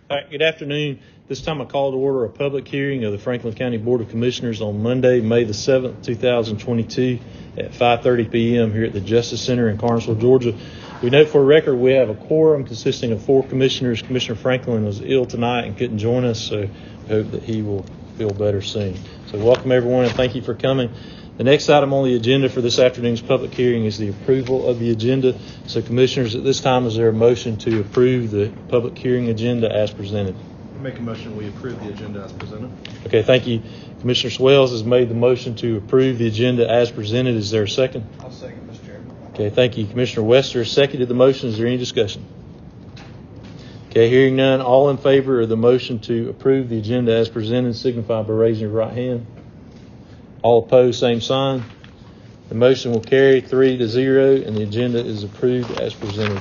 All right, good afternoon. This time I call to order a public hearing of the Franklin County Board of Commissioners on Monday, May the 7th, 2022 at 5:30 p.m. here at the Justice Center in Carnesville, Georgia. We note for a record we have a quorum consisting of 4 commissioners. Commissioner Franklin was ill tonight and couldn't join us, so we hope that he will feel better soon. So welcome everyone and thank you for coming. The next item on the agenda for this afternoon's public hearing is the approval of the agenda. So commissioners, at this time, is there a motion to approve the public hearing agenda as presented? I make a motion we approve the agenda as presented. Okay, thank you. Commissioner Swales has made the motion to approve the agenda as presented. Is there a second? I'll second, Mr. Chairman. Okay, thank you. Commissioner Wester has seconded the motion. Is there any discussion? Okay, hearing none, all in favor of the motion to approve the agenda as presented signify by raising your right hand. All opposed, same sign. The motion will carry 3-0 and the agenda is approved as presented.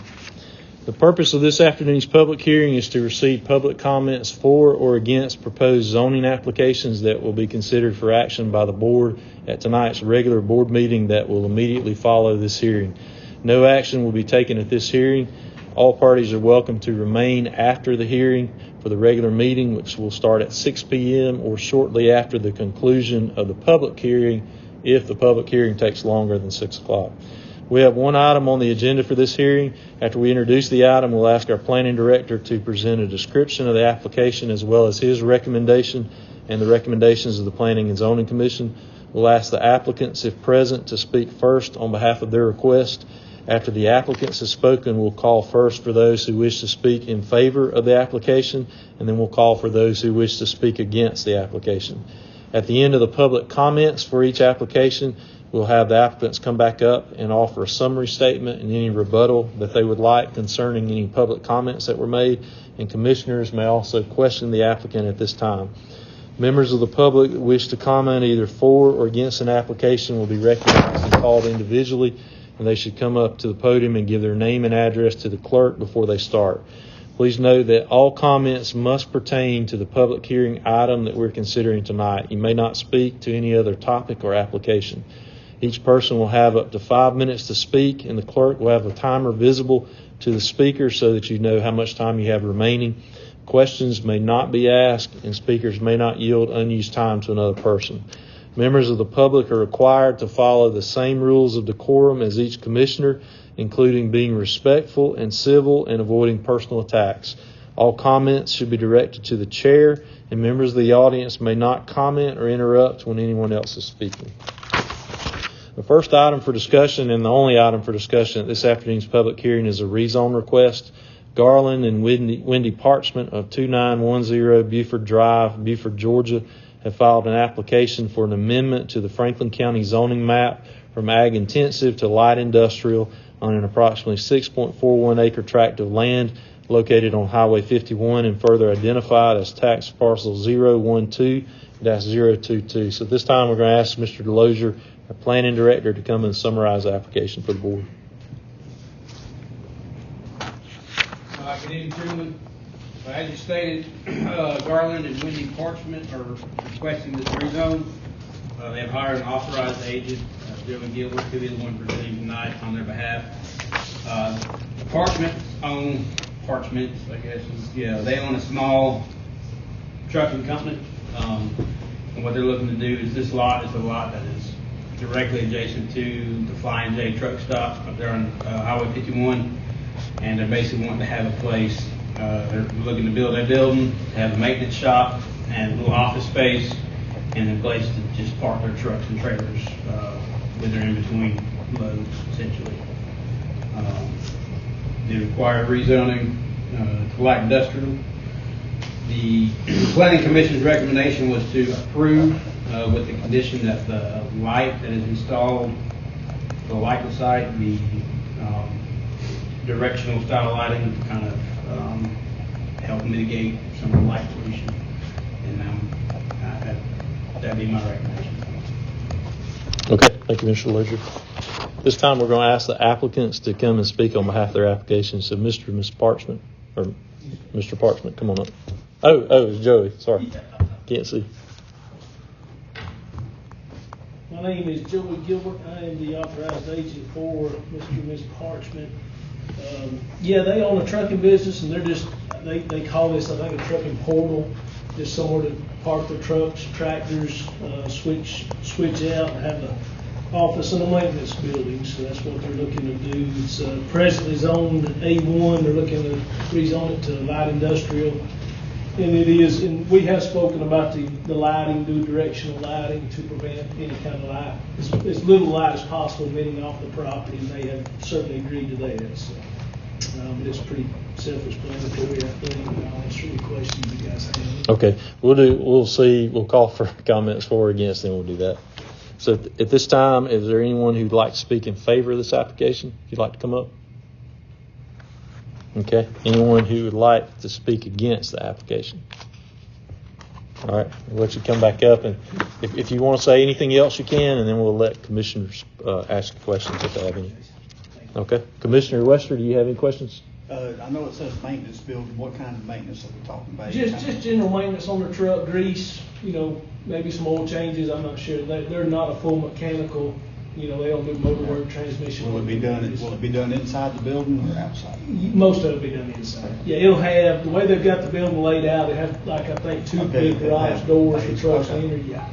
The purpose of this afternoon's public hearing is to receive public comments for or against proposed zoning applications that will be considered for action by the board at tonight's regular board meeting that will immediately follow this hearing. No action will be taken at this hearing. All parties are welcome to remain after the hearing for the regular meeting, which will start at 6 p.m. or shortly after the conclusion of the public hearing if the public hearing takes longer than 6 o'clock. We have one item on the agenda for this hearing. After we introduce the item, we'll ask our planning director to present a description of the application as well as his recommendation and the recommendations of the Planning and Zoning Commission. We'll ask the applicants, if present, to speak first on behalf of their request. After the applicants have spoken, we'll call first for those who wish to speak in favor of the application, and then we'll call for those who wish to speak against the application. At the end of the public comments for each application, we'll have the applicants come back up and offer a summary statement and any rebuttal that they would like concerning any public comments that were made, and commissioners may also question the applicant at this time. Members of the public that wish to comment either for or against an application will be recognized and called individually, and they should come up to the podium and give their name and address to the clerk before they start. Please note that all comments must pertain to the public hearing item that we're considering tonight. You may not speak to any other topic or application. Each person will have up to 5 minutes to speak, and the clerk will have a timer visible to the speaker so that you know how much time you have remaining. Questions may not be asked, and speakers may not yield unused time to another person. Members of the public are required to follow the same rules of decorum as each commissioner, including being respectful and civil and avoiding personal attacks. All comments should be directed to the chair, and members of the audience may not comment or interrupt when anyone else is speaking. The first item for discussion and the only item for discussion at this afternoon's public hearing is a rezone request. Garland and Wendy Parchment of 2910 Buford Drive, Buford, Georgia, have filed an application for an amendment to the Franklin County zoning map from ag intensive to light industrial on an approximately 6.41 acre tract of land located on Highway 51 and further identified as tax parcel 012-022. So at this time we're going to ask Mr. Delosier, our planning director, to come and summarize the application for the board. Good evening, gentlemen. As you stated, Garland and Wendy Parchment are requesting this rezone. They have hired an authorized agent, Dylan Gilbert, to be the one presenting tonight on their behalf. Parchment, I guess, they own a small trucking company. And what they're looking to do is this lot is a lot that is directly adjacent to the Flying J truck stop up there on Highway 51. And they're basically wanting to have a place. They're looking to build a building, have a maintenance shop, and a little office space, and a place to just park their trucks and trailers when they're in between loads, essentially. They require rezoning to light industrial. The Planning Commission's recommendation was to approve with the condition that the light that is installed, the light the site, be directional style lighting to kind of help mitigate some of the light pollution, and that'd be my recommendation. Okay, thank you, Mr. Delosier. This time we're going to ask the applicants to come and speak on behalf of their application. So Mr. and Ms. Parchment, or Mr. Parchment, come on up. Oh, it's Joey. Sorry, can't see. My name is Joey Gilbert. I am the authorized agent for Mr. and Ms. Parchment. They own a trucking business, and they call this, I think, a trucking portal, just somewhere to park their trucks, tractors, switch out and have an office and a maintenance building. So that's what they're looking to do. It's presently zoned A1. They're looking to rezone it to light industrial. And it is, and we have spoken about the lighting, do directional lighting to prevent any kind of light, as little light as possible emitting off the property, and they have certainly agreed to that. So, but it's pretty self-explanatory, I think. I'll answer any questions you guys have. Okay, we'll call for comments for or against, then we'll do that. So at this time, is there anyone who'd like to speak in favor of this application? If you'd like to come up. Okay. Anyone who would like to speak against the application? All right. We'll let you come back up, and if you want to say anything else, you can, and then we'll let commissioners ask questions if they have any. Okay. Commissioner Wester, do you have any questions? I know it says maintenance building. What kind of maintenance are we talking about? Just general maintenance on the truck, grease, maybe some oil changes. I'm not sure. They're not a full mechanical. They don't do motor work, transmission. Will it be done inside the building or outside? Most of it will be done inside. Yeah, it'll have, the way they've got the building laid out, it has, like, I think, two big garage doors for trucks in there. Yeah.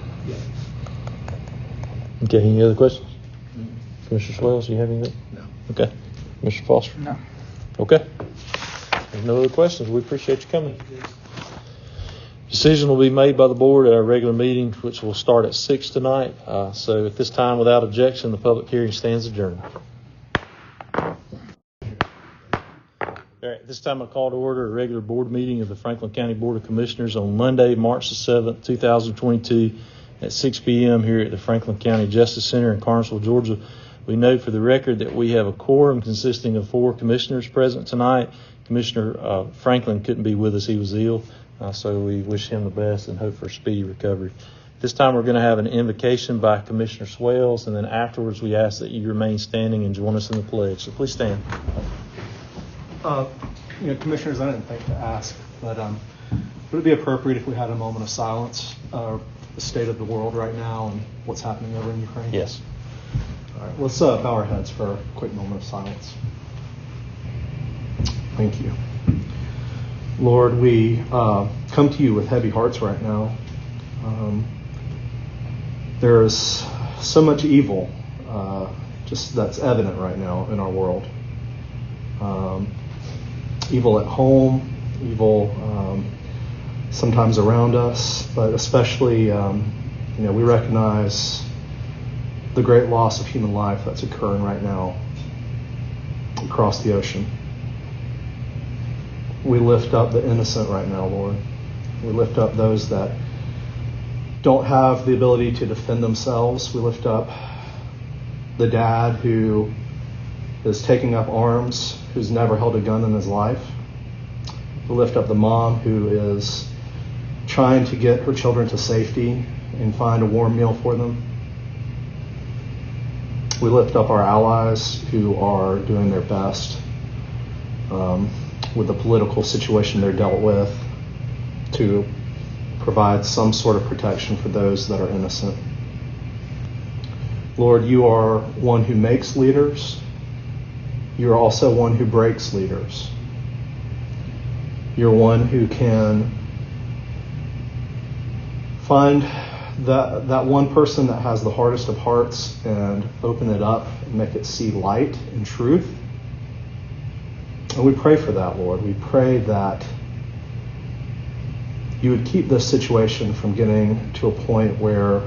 Okay, any other questions? Commissioner Swells, do you have anything? No. Okay. Mr. Foster? No. Okay. There's no other questions. We appreciate you coming. Decision will be made by the board at our regular meeting, which will start at 6 tonight. So at this time, without objection, the public hearing stands adjourned. All right, at this time I call to order a regular board meeting of the Franklin County Board of Commissioners on Monday, March the 7th, 2022 at 6 p.m. here at the Franklin County Justice Center in Carnesville, Georgia. We note for the record that we have a quorum consisting of 4 commissioners present tonight. Commissioner Franklin couldn't be with us. He was ill. So we wish him the best and hope for a speedy recovery. This time we're going to have an invocation by Commissioner Swells, and then afterwards we ask that you remain standing and join us in the pledge. So please stand. Commissioners, I didn't think to ask, but would it be appropriate if we had a moment of silence, the state of the world right now and what's happening over in Ukraine? Yes. All right, let's bow our heads for a quick moment of silence. Thank you. Lord, we come to you with heavy hearts right now. There is so much evil just that's evident right now in our world. Evil at home, evil sometimes around us, but especially, we recognize the great loss of human life that's occurring right now across the ocean. We lift up the innocent right now, Lord. We lift up those that don't have the ability to defend themselves. We lift up the dad who is taking up arms, who's never held a gun in his life. We lift up the mom who is trying to get her children to safety and find a warm meal for them. We lift up our allies who are doing their best with the political situation they're dealt with to provide some sort of protection for those that are innocent. Lord, you are one who makes leaders. You're also one who breaks leaders. You're one who can find that one person that has the hardest of hearts and open it up and make it see light and truth. And we pray for that, Lord. We pray that you would keep this situation from getting to a point where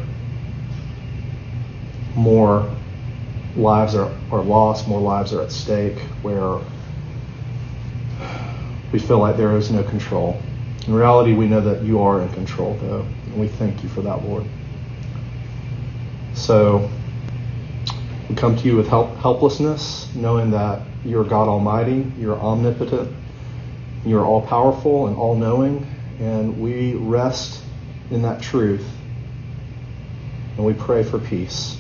more lives are lost, more lives are at stake, where we feel like there is no control. In reality, we know that you are in control, though, and we thank you for that, Lord. So we come to you with helplessness, knowing that you're God Almighty, you're omnipotent, you're all-powerful and all-knowing, and we rest in that truth, and we pray for peace.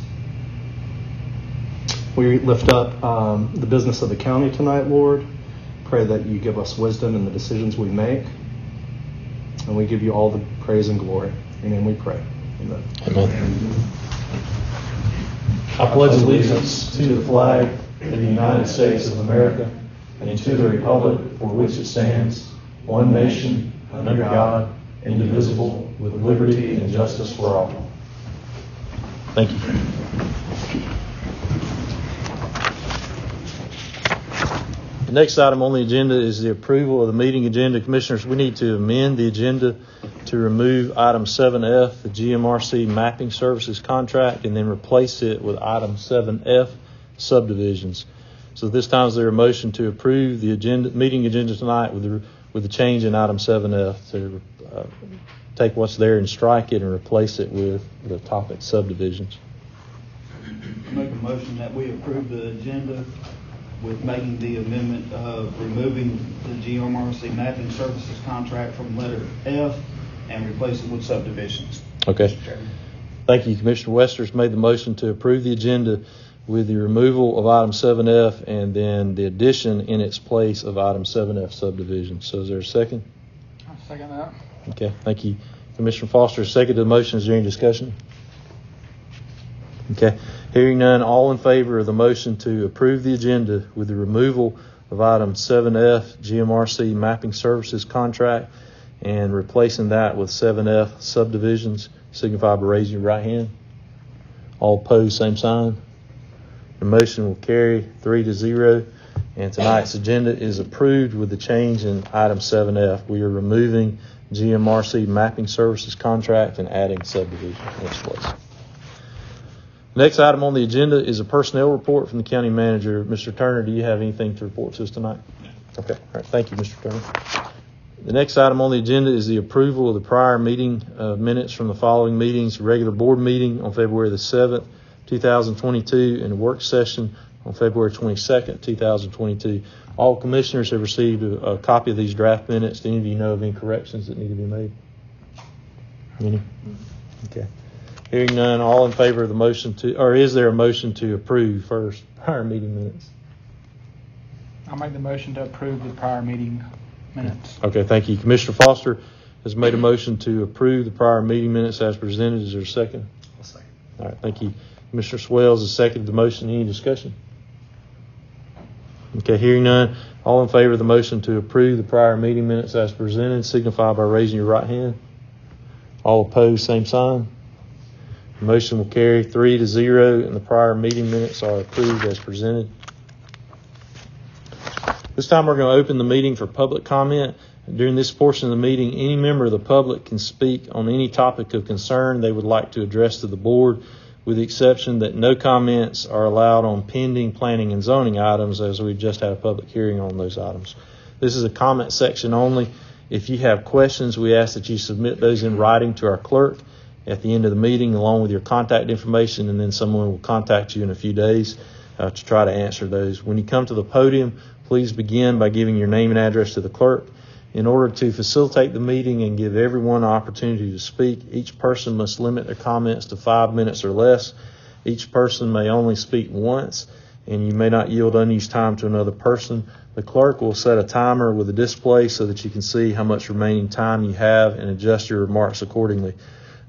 We lift up the business of the county tonight, Lord. Pray that you give us wisdom in the decisions we make, and we give you all the praise and glory. In your name we pray. Amen. Amen. I pledge allegiance to the flag of the United States of America and to the republic for which it stands, one nation, under God, indivisible, with liberty and justice for all. Thank you. The next item on the agenda is the approval of the meeting agenda. Commissioners, we need to amend the agenda to remove item 7F, the GMRC mapping services contract, and then replace it with item 7F, subdivisions. So this time is there a motion to approve the agenda, meeting agenda tonight with the change in item 7F to take what's there and strike it and replace it with the topic subdivisions. Make a motion that we approve the agenda with making the amendment of removing the GMRC mapping services contract from letter F and replace it with subdivisions. Okay. Thank you. Commissioner Wester's made the motion to approve the agenda with the removal of item 7F and then the addition in its place of item 7F subdivision. So is there a second? I'll second that. Okay. Thank you. Commissioner Foster, second to the motion. Is there any discussion? Okay. Hearing none, all in favor of the motion to approve the agenda with the removal of item 7F, GMRC mapping services contract, and replacing that with 7F subdivisions, signify by raising your right hand. All opposed, same sign. The motion will carry 3-0, and tonight's agenda is approved with the change in item 7F. We are removing GMRC mapping services contract and adding subdivision in its place. The next item on the agenda is a personnel report from the county manager. Mr. Turner, do you have anything to report to us tonight? Okay. All right. Thank you, Mr. Turner. The next item on the agenda is the approval of the prior meeting minutes from the following meetings: regular board meeting on February the 7th, 2022, and a work session on February 22nd, 2022. All commissioners have received a copy of these draft minutes. Do any of you know of any corrections that need to be made? Any? Okay. Hearing none, all in favor of the motion to, or is there a motion to approve first prior meeting minutes? I'll make the motion to approve the prior meeting minutes. Okay, thank you. Commissioner Foster has made a motion to approve the prior meeting minutes as presented. Is there a second? I'll second. All right, thank you. Commissioner Swales has seconded the motion. Any discussion? Okay, hearing none, all in favor of the motion to approve the prior meeting minutes as presented, signify by raising your right hand. All opposed, same sign. The motion will carry 3-0, and the prior meeting minutes are approved as presented. This time we're going to open the meeting for public comment. During this portion of the meeting, any member of the public can speak on any topic of concern they would like to address to the board, with the exception that no comments are allowed on pending planning and zoning items, as we've just had a public hearing on those items. This is a comment section only. If you have questions, we ask that you submit those in writing to our clerk at the end of the meeting, along with your contact information, and then someone will contact you in a few days to try to answer those. When you come to the podium, please begin by giving your name and address to the clerk. In order to facilitate the meeting and give everyone an opportunity to speak, each person must limit their comments to 5 minutes or less. Each person may only speak once, and you may not yield unused time to another person. The clerk will set a timer with a display so that you can see how much remaining time you have and adjust your remarks accordingly.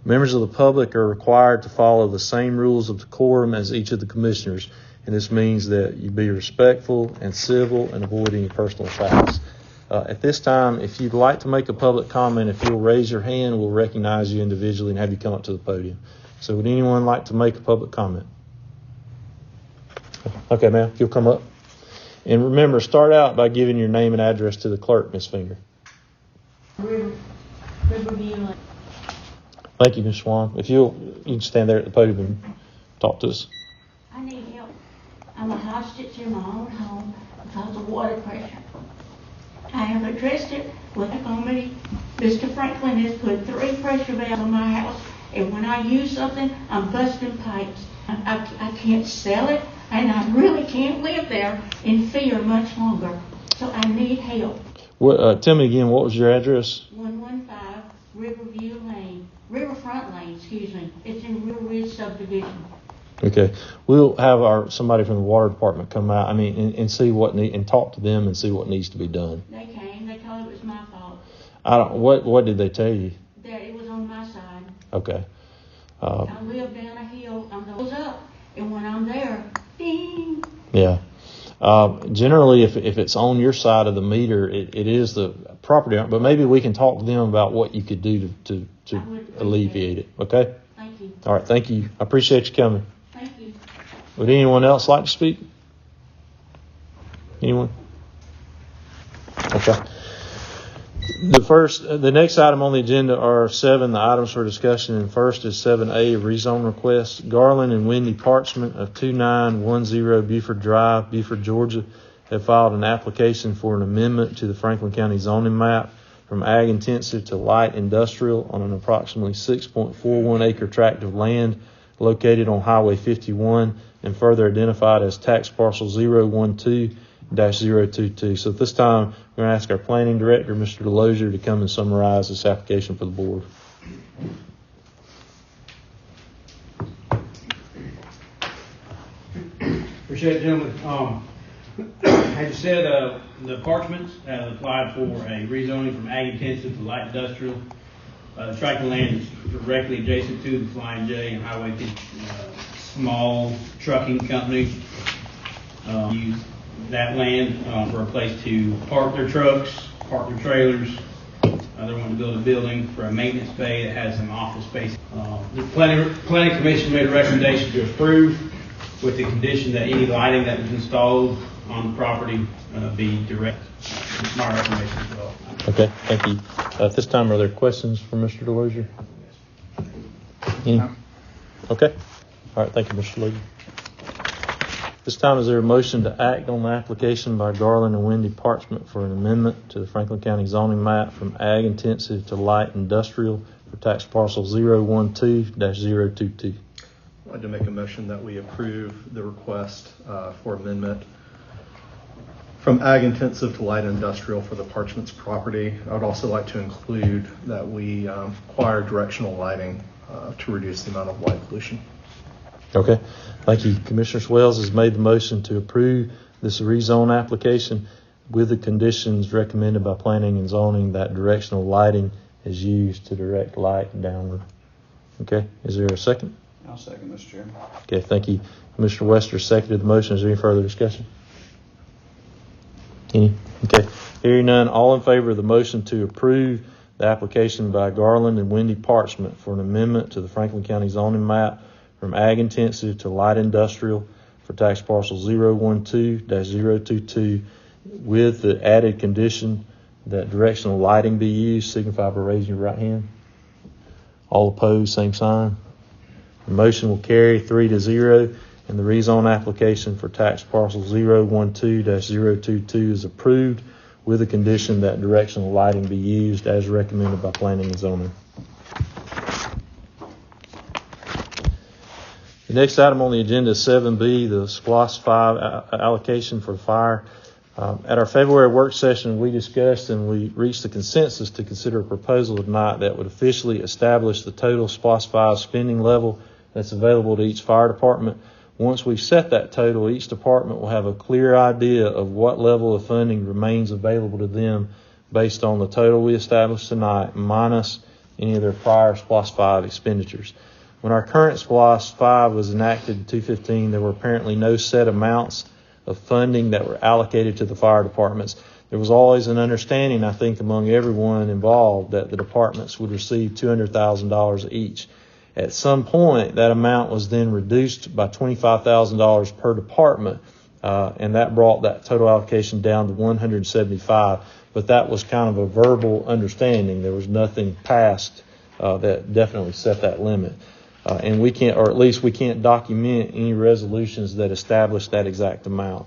Members of the public are required to follow the same rules of decorum as each of the commissioners, and this means that you be respectful and civil and avoid any personal attacks. At this time, if you'd like to make a public comment, if you'll raise your hand, we'll recognize you individually and have you come up to the podium. So would anyone like to make a public comment? Okay, ma'am, you'll come up. And remember, start out by giving your name and address to the clerk, Ms. Finger. Riverview. Thank you, Ms. Swan. If you can stand there at the podium and talk to us. I need help. I'm a hostage in my own home because of water pressure. I have addressed it with the committee. Mr. Franklin has put 3 pressure valves on my house, and when I use something, I'm busting pipes. I can't sell it, and I really can't live there in fear much longer. So I need help. Tell me again, what was your address? 115 Riverview Lane. Riverfront Lane, excuse me. It's in Real Ridge Subdivision. Okay, we'll have somebody from the water department come out. And see and talk to them and see what needs to be done. They came. They told it was my fault. What did they tell you? That it was on my side. Okay. I live down a hill. I'm goes up, and when I'm there, ding. Yeah. Generally, if it's on your side of the meter, it is the property owner, but maybe we can talk to them about what you could do to alleviate it. Okay? Thank you. All right. Thank you. I appreciate you coming. Thank you. Would anyone else like to speak? Anyone? Okay. The next item on the agenda are 7, the items for discussion, and first is 7A, Rezone Request. Garland and Wendy Parchment of 2910 Buford Drive, Buford, Georgia, have filed an application for an amendment to the Franklin County zoning map from ag intensive to light industrial on an approximately 6.41 acre tract of land located on Highway 51 and further identified as tax parcel 012-022. So at this time, we're going to ask our planning director, Mr. Delosier, to come and summarize this application for the board. Appreciate it, gentlemen. As you said, the Parchments have applied for a rezoning from ag intensive to light industrial. The tract of land is directly adjacent to the Flying J and Highway 50, small trucking company. Use that land for a place to park their trucks, park their trailers. They want to build a building for a maintenance bay that has some office space. The planning commission made a recommendation to approve with the condition that any lighting that was installed on the property be direct. It's my recommendation as well. Okay, thank you. At this time, are there questions for Mr. Delosier? Any? Okay. All right, thank you, Mr. Delosier. This time, is there a motion to act on the application by Garland and Wendy Parchment for an amendment to the Franklin County zoning map from ag intensive to light industrial for tax parcel 012-022? I'd like to make a motion that we approve the request for amendment from ag intensive to light industrial for the Parchment's property. I would also like to include that we acquire directional lighting to reduce the amount of light pollution. Okay, thank you. Commissioner Swells has made the motion to approve this rezone application with the conditions recommended by planning and zoning that directional lighting is used to direct light downward. Okay, is there a second? I'll second, Mr. Chairman. Okay, thank you. Commissioner Wester seconded the motion. Is there any further discussion? Any? Okay, hearing none, all in favor of the motion to approve the application by Garland and Wendy Parchment for an amendment to the Franklin County zoning map from ag intensive to light industrial for tax parcel 012-022 with the added condition that directional lighting be used, signify by raising your right hand. All opposed, same sign. The motion will carry 3-0, and the rezone application for tax parcel 012-022 is approved with the condition that directional lighting be used as recommended by planning and zoning. The next item on the agenda is 7B, the SPLOST 5 allocation for fire. At our February work session, we discussed and we reached a consensus to consider a proposal tonight that would officially establish the total SPLOST 5 spending level that's available to each fire department. Once we've set that total, each department will have a clear idea of what level of funding remains available to them based on the total we established tonight, minus any of their prior SPLOST 5 expenditures. When our current SPLOST 5 was enacted in 2015, there were apparently no set amounts of funding that were allocated to the fire departments. There was always an understanding, I think, among everyone involved that the departments would receive $200,000 each. At some point, that amount was then reduced by $25,000 per department, and that brought that total allocation down to $175,000. But that was kind of a verbal understanding. There was nothing passed that definitely set that limit. And we can't, or at least we can't document any resolutions that establish that exact amount.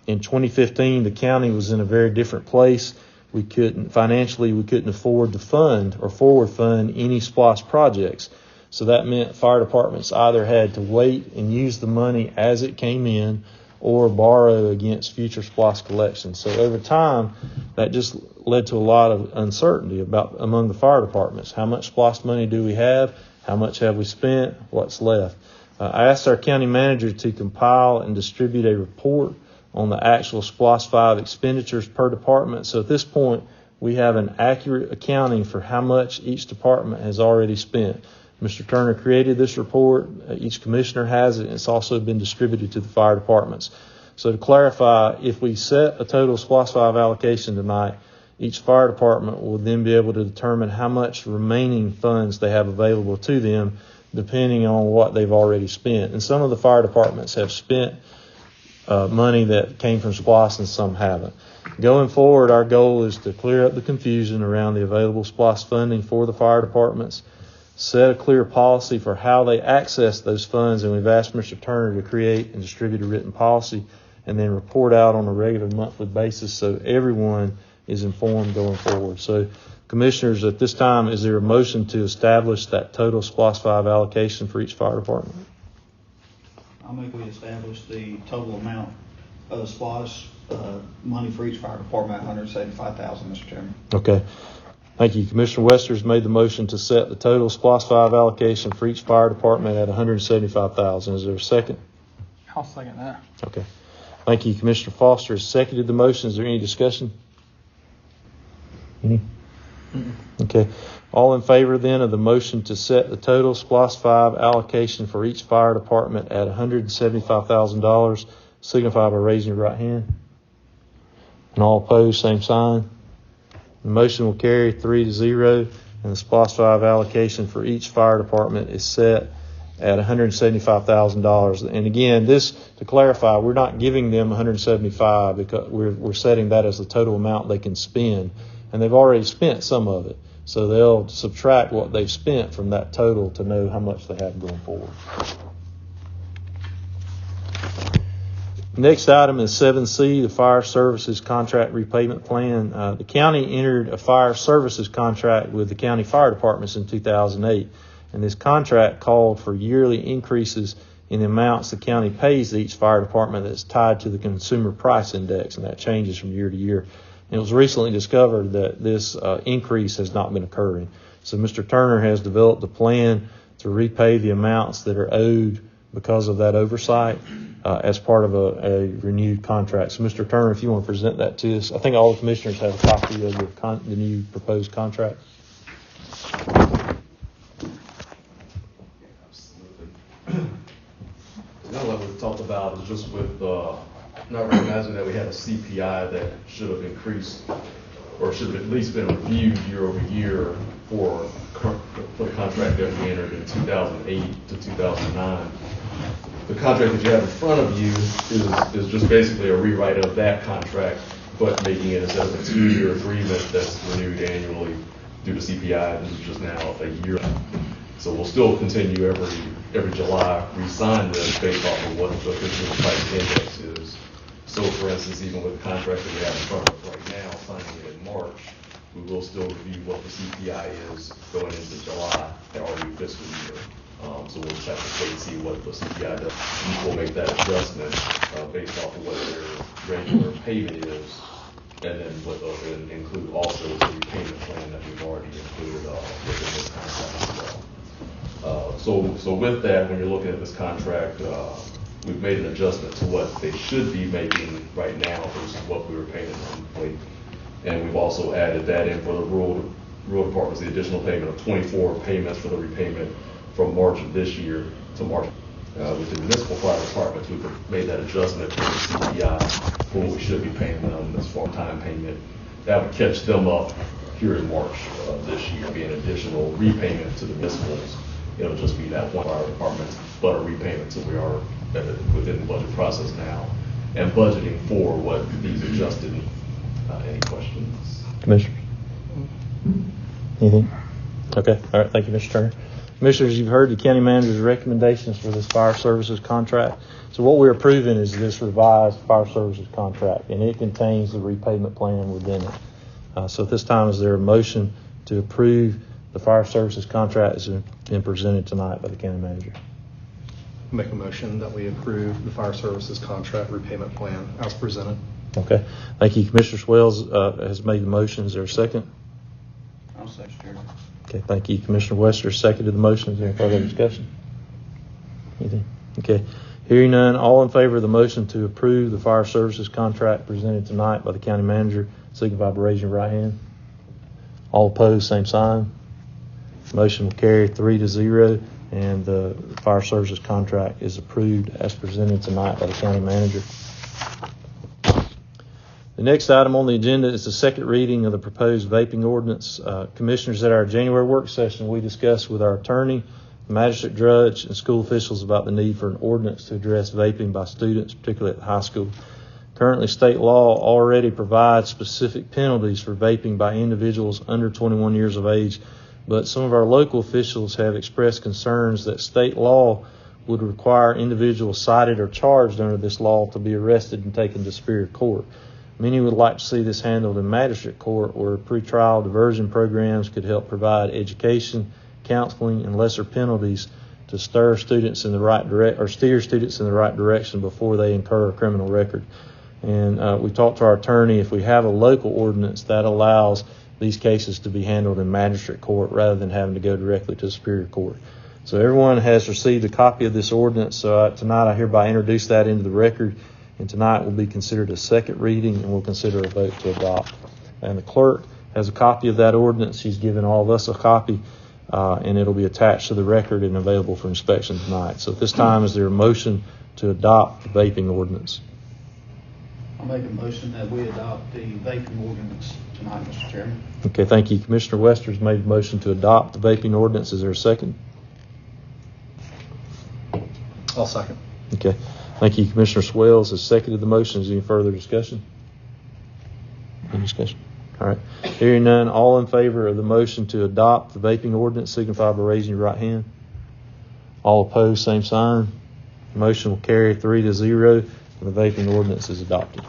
In 2015, the county was in a very different place. We couldn't afford to fund or forward fund any SPLOST projects. So that meant fire departments either had to wait and use the money as it came in or borrow against future SPLOST collections. So over time, that just led to a lot of uncertainty among the fire departments. How much SPLOST money do we have? How much have we spent? What's left? I asked our county manager to compile and distribute a report on the actual SPLOST 5 expenditures per department. So at this point, we have an accurate accounting for how much each department has already spent. Mr. Turner created this report. Each commissioner has it. And it's also been distributed to the fire departments. So to clarify, if we set a total SPLOST 5 allocation tonight, each fire department will then be able to determine how much remaining funds they have available to them depending on what they've already spent. And some of the fire departments have spent money that came from SPLOST and some haven't. Going forward, our goal is to clear up the confusion around the available SPLOST funding for the fire departments, set a clear policy for how they access those funds, and we've asked Mr. Turner to create and distribute a written policy and then report out on a regular monthly basis so everyone is informed going forward. So, Commissioners, at this time, is there a motion to establish that total SPLOST 5 allocation for each fire department? I'll make we establish the total amount of SPLOST money for each fire department at $175,000, Mr. Chairman. Okay. Thank you. Commissioner Wester's made the motion to set the total SPLOST 5 allocation for each fire department at $175,000. Is there a second? I'll second that. Okay. Thank you. Commissioner Foster has seconded the motion. Is there any discussion? Any? Okay. All in favor then of the motion to set the total SPLOST 5 allocation for each fire department at $175,000 signify by raising your right hand. And all opposed, same sign. The motion will carry 3-0, and the SPLOST 5 allocation for each fire department is set at $175,000. And again, this, to clarify, we're not giving them $175,000 because we're setting that as the total amount they can spend. And they've already spent some of it. So they'll subtract what they've spent from that total to know how much they have going forward. Next item is 7C, the Fire Services Contract Repayment Plan. The county entered a fire services contract with the county fire departments in 2008. And this contract called for yearly increases in the amounts the county pays each fire department that's tied to the Consumer Price Index, and that changes from year to year. It was recently discovered that this increase has not been occurring. So Mr. Turner has developed a plan to repay the amounts that are owed because of that oversight as part of a renewed contract. So Mr. Turner, if you want to present that to us. I think all the commissioners have a copy of the new proposed contract. What we've talked about is just with not recognizing that we had a CPI that should have increased or should have at least been reviewed year over year for the contract that we entered in 2008 to 2009. The contract that you have in front of you is just basically a rewrite of that contract, but making it instead of a 2-year agreement that's renewed annually due to CPI, this is just now a year. So we'll still continue every July re-sign this based off of what the Consumer Price Index is. So for instance, even with the contract that we have in front of us right now, signing it in March, we will still review what the CPI is going into July at our new fiscal year. So we'll just have to wait and see what the CPI does. We'll make that adjustment based off of what their regular payment is, and then include also the repayment plan that we've already included within this contract as well. So with that, when you're looking at this contract, we've made an adjustment to what they should be making right now versus what we were paying monthly. And we've also added that in for the rural departments, the additional payment of 24 payments for the repayment from March of this year to March. With the municipal fire departments, we've made that adjustment for the CPI for what we should be paying them as far time payment. That would catch them up here in March of this year, be an additional repayment to the municipals. It'll just be that one fire department, but a repayment, so we are within the budget process now and budgeting for what these adjusted. Any questions? Commissioners? Anything? Okay. All right. Thank you, Mr. Turner. Commissioners, you've heard the county manager's recommendations for this fire services contract. So what we're approving is this revised fire services contract, and it contains the repayment plan within it. So at this time, is there a motion to approve the fire services contract as been presented tonight by the county manager? Make a motion that we approve the fire services contract repayment plan as presented. Okay. Thank you. Commissioner Swells has made the motion. Is there a second? I'll second, Chairman. Okay. Thank you. Commissioner Wester seconded the motion. Is there any further discussion? Anything? Okay. Hearing none, all in favor of the motion to approve the fire services contract presented tonight by the county manager, signify by raising your right hand. All opposed, same sign. Motion will carry 3-0, and the fire services contract is approved as presented tonight by the county manager. The next item on the agenda is the second reading of the proposed vaping ordinance. Commissioners, at our January work session, we discussed with our attorney, magistrate judge, and school officials about the need for an ordinance to address vaping by students, particularly at the high school. Currently, state law already provides specific penalties for vaping by individuals under 21 years of age, but some of our local officials have expressed concerns that state law would require individuals cited or charged under this law to be arrested and taken to Superior Court. Many would like to see this handled in magistrate court, where pretrial diversion programs could help provide education, counseling, and lesser penalties to steer students in the right direction before they incur a criminal record. And we talked to our attorney. If we have a local ordinance, that allows these cases to be handled in magistrate court rather than having to go directly to Superior Court. So everyone has received a copy of this ordinance. So tonight I hereby introduce that into the record. And tonight will be considered a second reading, and we'll consider a vote to adopt. And the clerk has a copy of that ordinance. She's given all of us a copy, and it'll be attached to the record and available for inspection tonight. So at this time, is there a motion to adopt the vaping ordinance? I'll make a motion that we adopt the vaping ordinance tonight, Mr. Chairman. Okay, thank you. Commissioner Wester's made a motion to adopt the vaping ordinance. Is there a second? I'll second. Okay. Thank you. Commissioner Swales has seconded the motion. Is there any further discussion? Any discussion? All right. Hearing none, all in favor of the motion to adopt the vaping ordinance signify by raising your right hand. All opposed, same sign. The motion will carry 3-0, and the vaping ordinance is adopted.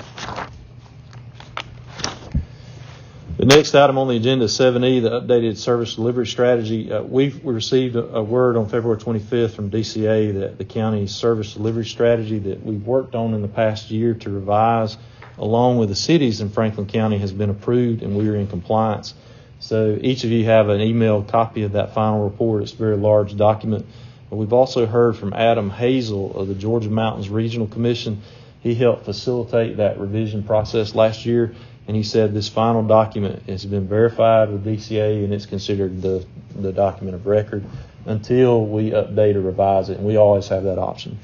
The next item on the agenda is 7E, the updated service delivery strategy. We received a word on February 25th from DCA that the county's service delivery strategy that we've worked on in the past year to revise, along with the cities in Franklin County, has been approved, and we are in compliance. So each of you have an emailed copy of that final report. It's a very large document. But we've also heard from Adam Hazel of the Georgia Mountains Regional Commission. He helped facilitate that revision process last year. And he said this final document has been verified with DCA, and it's considered the document of record until we update or revise it. And we always have that option.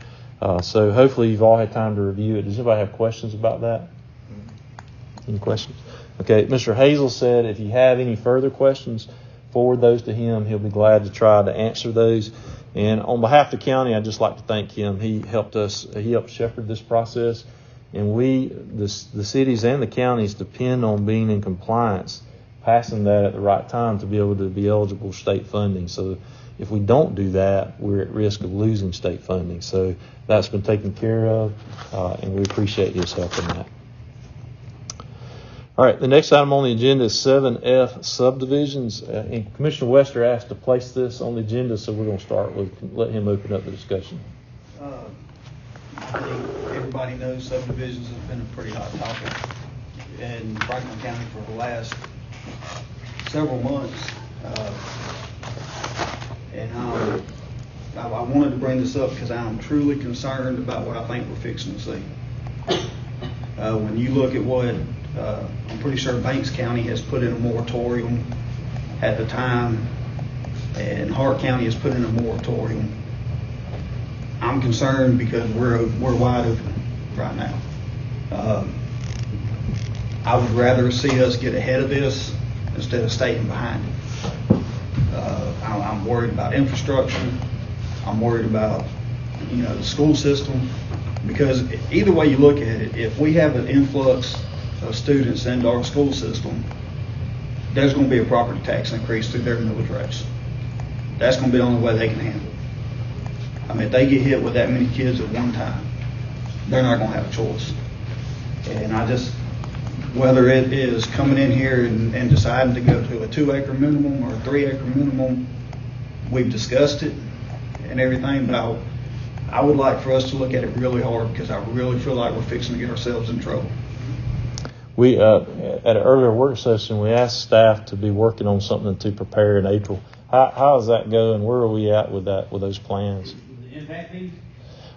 So hopefully you've all had time to review it. Does anybody have questions about that? Any questions? Okay, Mr. Hazel said if you have any further questions, forward those to him. He'll be glad to try to answer those. And on behalf of the county, I'd just like to thank him. He helped shepherd this process. And the cities and the counties depend on being in compliance, passing that at the right time to be able to be eligible for state funding. So if we don't do that, we're at risk of losing state funding. So that's been taken care of, and we appreciate his help in that. All right, the next item on the agenda is 7F, subdivisions. And Commissioner Wester asked to place this on the agenda, so we're going to start with, let him open up the discussion. I think everybody knows subdivisions has been a pretty hot topic in Franklin County for the last several months. And I wanted to bring this up because I'm truly concerned about what I think we're fixing to see. When you look at what, I'm pretty sure Banks County has put in a moratorium at the time, and Hart County has put in a moratorium. I'm concerned because we're wide open right now. I would rather see us get ahead of this instead of staying behind it. I'm worried about infrastructure. I'm worried about, the school system, because either way you look at it, if we have an influx of students into our school system, there's going to be a property tax increase through their millage rates. That's going to be the only way they can handle it. I mean, if they get hit with that many kids at one time, they're not going to have a choice. And whether it is coming in here and deciding to go to a 2-acre minimum or a 3-acre minimum, we've discussed it and everything, but I would like for us to look at it really hard, because I really feel like we're fixing to get ourselves in trouble. We, at an earlier work session, we asked staff to be working on something to prepare in April. How is that going? Where are we at with those plans? The impact fees?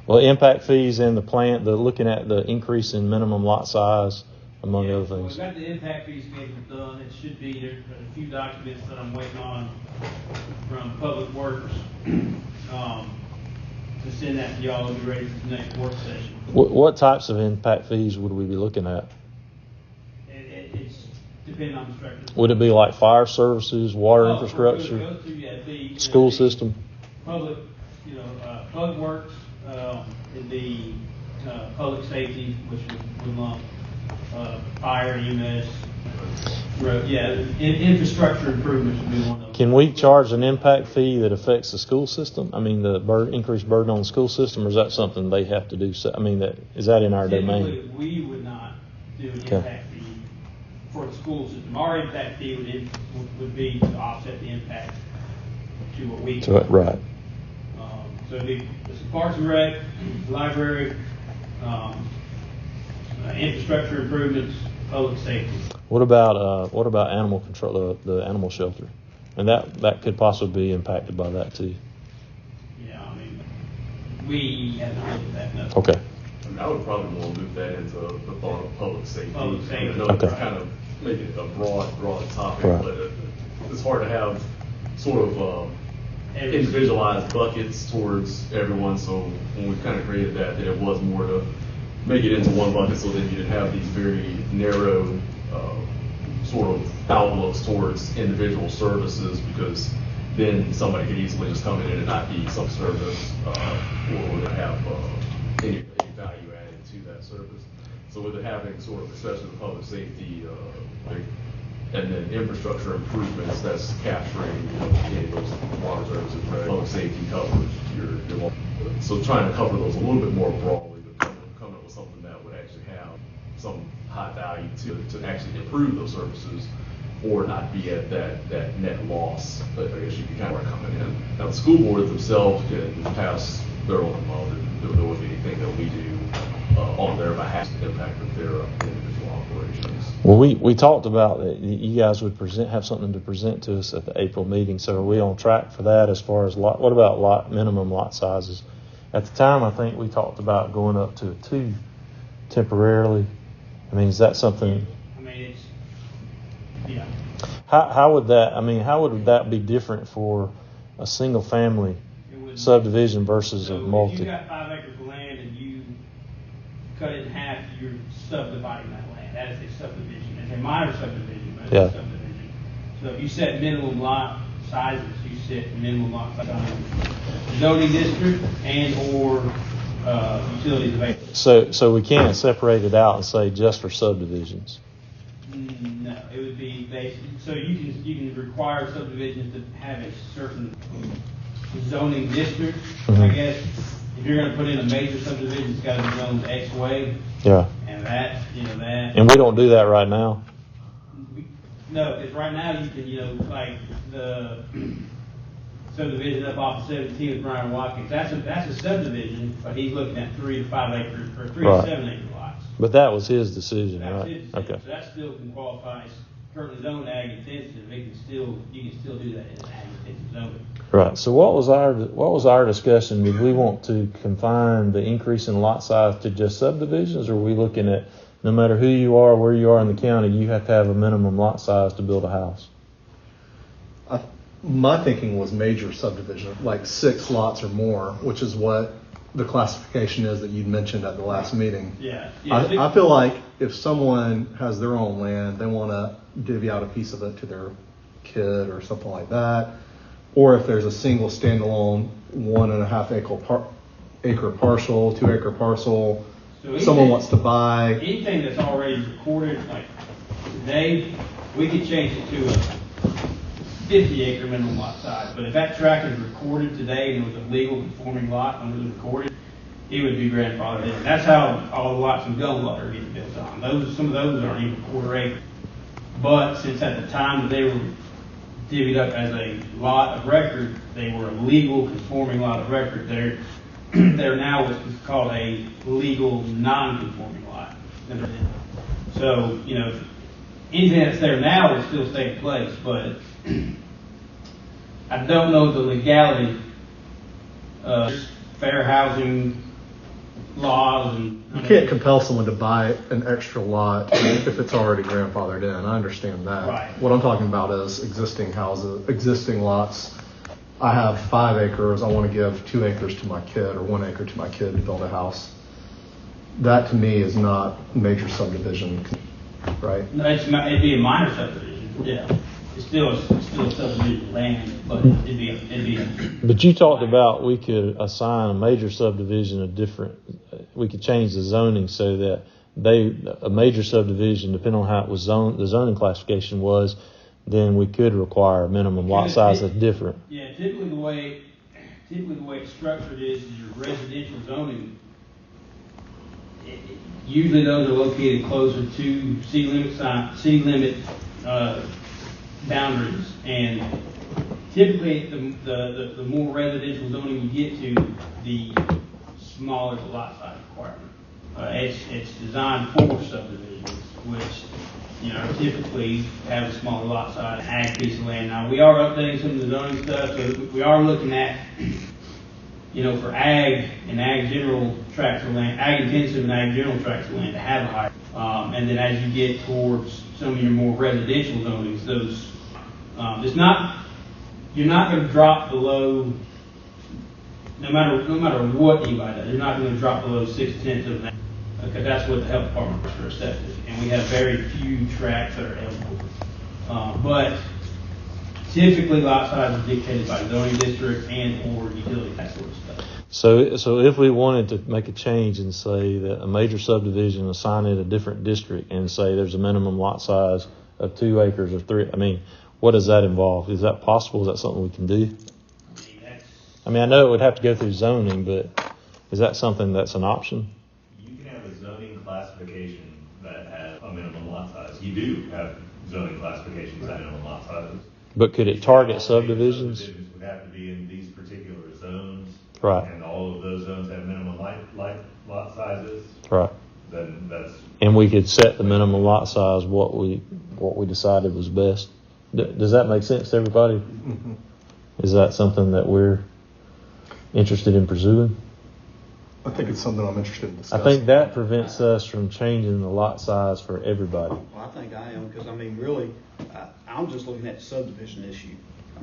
Well, impact fees and looking at the increase in minimum lot size, among other things. We've got the impact fee schedule done. It should be, there's a few documents that I'm waiting on from Public Works to send that to y'all to be ready for the next work session. What types of impact fees would we be looking at? depending on the structure. Would it be like fire services, water Oh, infrastructure, it goes to, yeah, it'd be, school system? Public, public works, it'd be, public safety, which would lump, fire, EMS, road, infrastructure improvements would be one of them. Can we charge an impact fee that affects the school system? I mean, the increased burden on the school system, or is that something they have to do? I mean, is that in our domain? Typically, we would not do an Okay. impact fee for the school system. Our impact fee would be to offset the impact to what we. Right. So it'd be Parks and Rec, library, infrastructure improvements, public safety. What about animal control, the animal shelter? And that could possibly be impacted by that too. Yeah, I mean, we haven't looked at that, no. Okay. I mean, I would probably want to move that into the thought of public safety. Public safety. I know Okay. it's kind of making it a broad topic, Right. but it's hard to have sort of individualized buckets towards everyone. So when we kind of created that it was more to make it into one bucket, so then you didn't have these very narrow sort of outlooks towards individual services, because then somebody could easily just come in and not need some service or to have any value added to that service. So with it having sort of, especially the public safety and then infrastructure improvements, that's capturing any of those water services, right? Public safety coverage. So trying to cover those a little bit more broadly, but coming up with something that would actually have some high value to actually improve those services, or not be at that net loss. But I guess you can kind of coming in. Now the school boards themselves can pass their own amount. There wouldn't be anything that we do on their behalf to impact of their individual operations. Well, we talked about that you guys would have something to present to us at the April meeting. So are we on track for that as far as what about minimum lot sizes? At the time, I think we talked about going up to a 2 temporarily. I mean, is that something? I mean, it's, yeah. How would that be different for a single family subdivision versus a multi? If you got 5 acres of land and you cut it in half, you're subdividing that land. That is a subdivision. It's a minor subdivision, but it's a subdivision. So if you set minimum lot sizes, you set minimum lot sizes, zoning district and or utilities available. So we can't separate it out and say just for subdivisions. No, it would be basic. So you can require subdivisions to have a certain zoning district. Mm-hmm. I guess if you're going to put in a major subdivision, it's got to be zoned X way. Yeah. And that. And we don't do that right now. No, because right now you can, like the subdivision up off of 17 with Brian Watkins. That's a subdivision, but he's looking at 3 to 5 acre or 3 to 7 acre lots. But that was his decision, That's right? his decision. Okay. So that still can qualify as currently zoned ag intensive. You can still do that in ag intensive zoning. Right. So what was our discussion? Did we want to confine the increase in lot size to just subdivisions, or are we looking at no matter who you are, where you are in the county, you have to have a minimum lot size to build a house? My thinking was major subdivision, like 6 lots or more, which is what the classification is that you'd mentioned at the last meeting. Yeah. I feel like if someone has their own land, they want to divvy out a piece of it to their kid or something like that. Or if there's a single standalone 1.5 acre parcel, 2 acre parcel, So someone wants to buy. Anything that's already recorded, like today, we could change it to a 50 acre minimum lot size. But if that tract is recorded today and it was a legal conforming lot under the recorded, it would be grandfathered in. That's how all the lots in Gunwater are getting built on. Some of those aren't even 1/4 acre. But since at the time that they were divvied up as a lot of record, they were a legal conforming lot of record. They're now what's called a legal non-conforming lot. So, anything that's there now will still stay in place, but I don't know the legality of fair housing laws and. You can't compel someone to buy an extra lot if it's already grandfathered in. I understand that. Right. What I'm talking about is existing houses, existing lots. I have 5 acres. I want to give 2 acres to my kid or 1 acre to my kid to build a house. That to me is not major subdivision. right? No, it'd be a minor subdivision, yeah. It's still subdivision land, but it'd be a. But you talked about we could assign a major subdivision we could change the zoning so that a major subdivision, depending on how it was zoned, the zoning classification was, then we could require a minimum lot size that's different. Yeah, typically the way it's structured is your residential zoning. Usually those are located closer to city limit boundaries, and typically the more residential zoning you get to, the smaller the lot size requirement. It's designed for subdivisions, which typically have a smaller lot size, ag piece of land. Now we are updating some of the zoning stuff, so we are looking at for ag and ag general tracts of land, ag intensive and ag general tracts of land to have a higher. And then as you get towards some of your more residential zonings, those you're not going to drop below, no matter what anybody does, you're not going to drop below 6/10 of that, because that's what the health department is for septic, and we have very few tracts that are eligible. But typically lot size is dictated by zoning district and or utility, that sort of stuff. So if we wanted to make a change and say that a major subdivision, assign it a different district and say there's a minimum lot size of 2 acres or 3, what does that involve? Is that possible? Is that something we can do? I know it would have to go through zoning, but is that something that's an option? You can have a zoning classification that has a minimum lot size. You do have zoning classifications that have minimum lot sizes. But could it target subdivisions? Subdivisions would have to be in these particular zones. Right. And all of those zones have minimum lot sizes. Right. Then that's. And we could set the minimum lot size what we decided was best. Does that make sense to everybody? Mm-hmm. Is that something that we're interested in pursuing? I think it's something I'm interested in I discussing. think that prevents us from changing the lot size for everybody. Well, I think I am, because really, I'm just looking at the subdivision issue.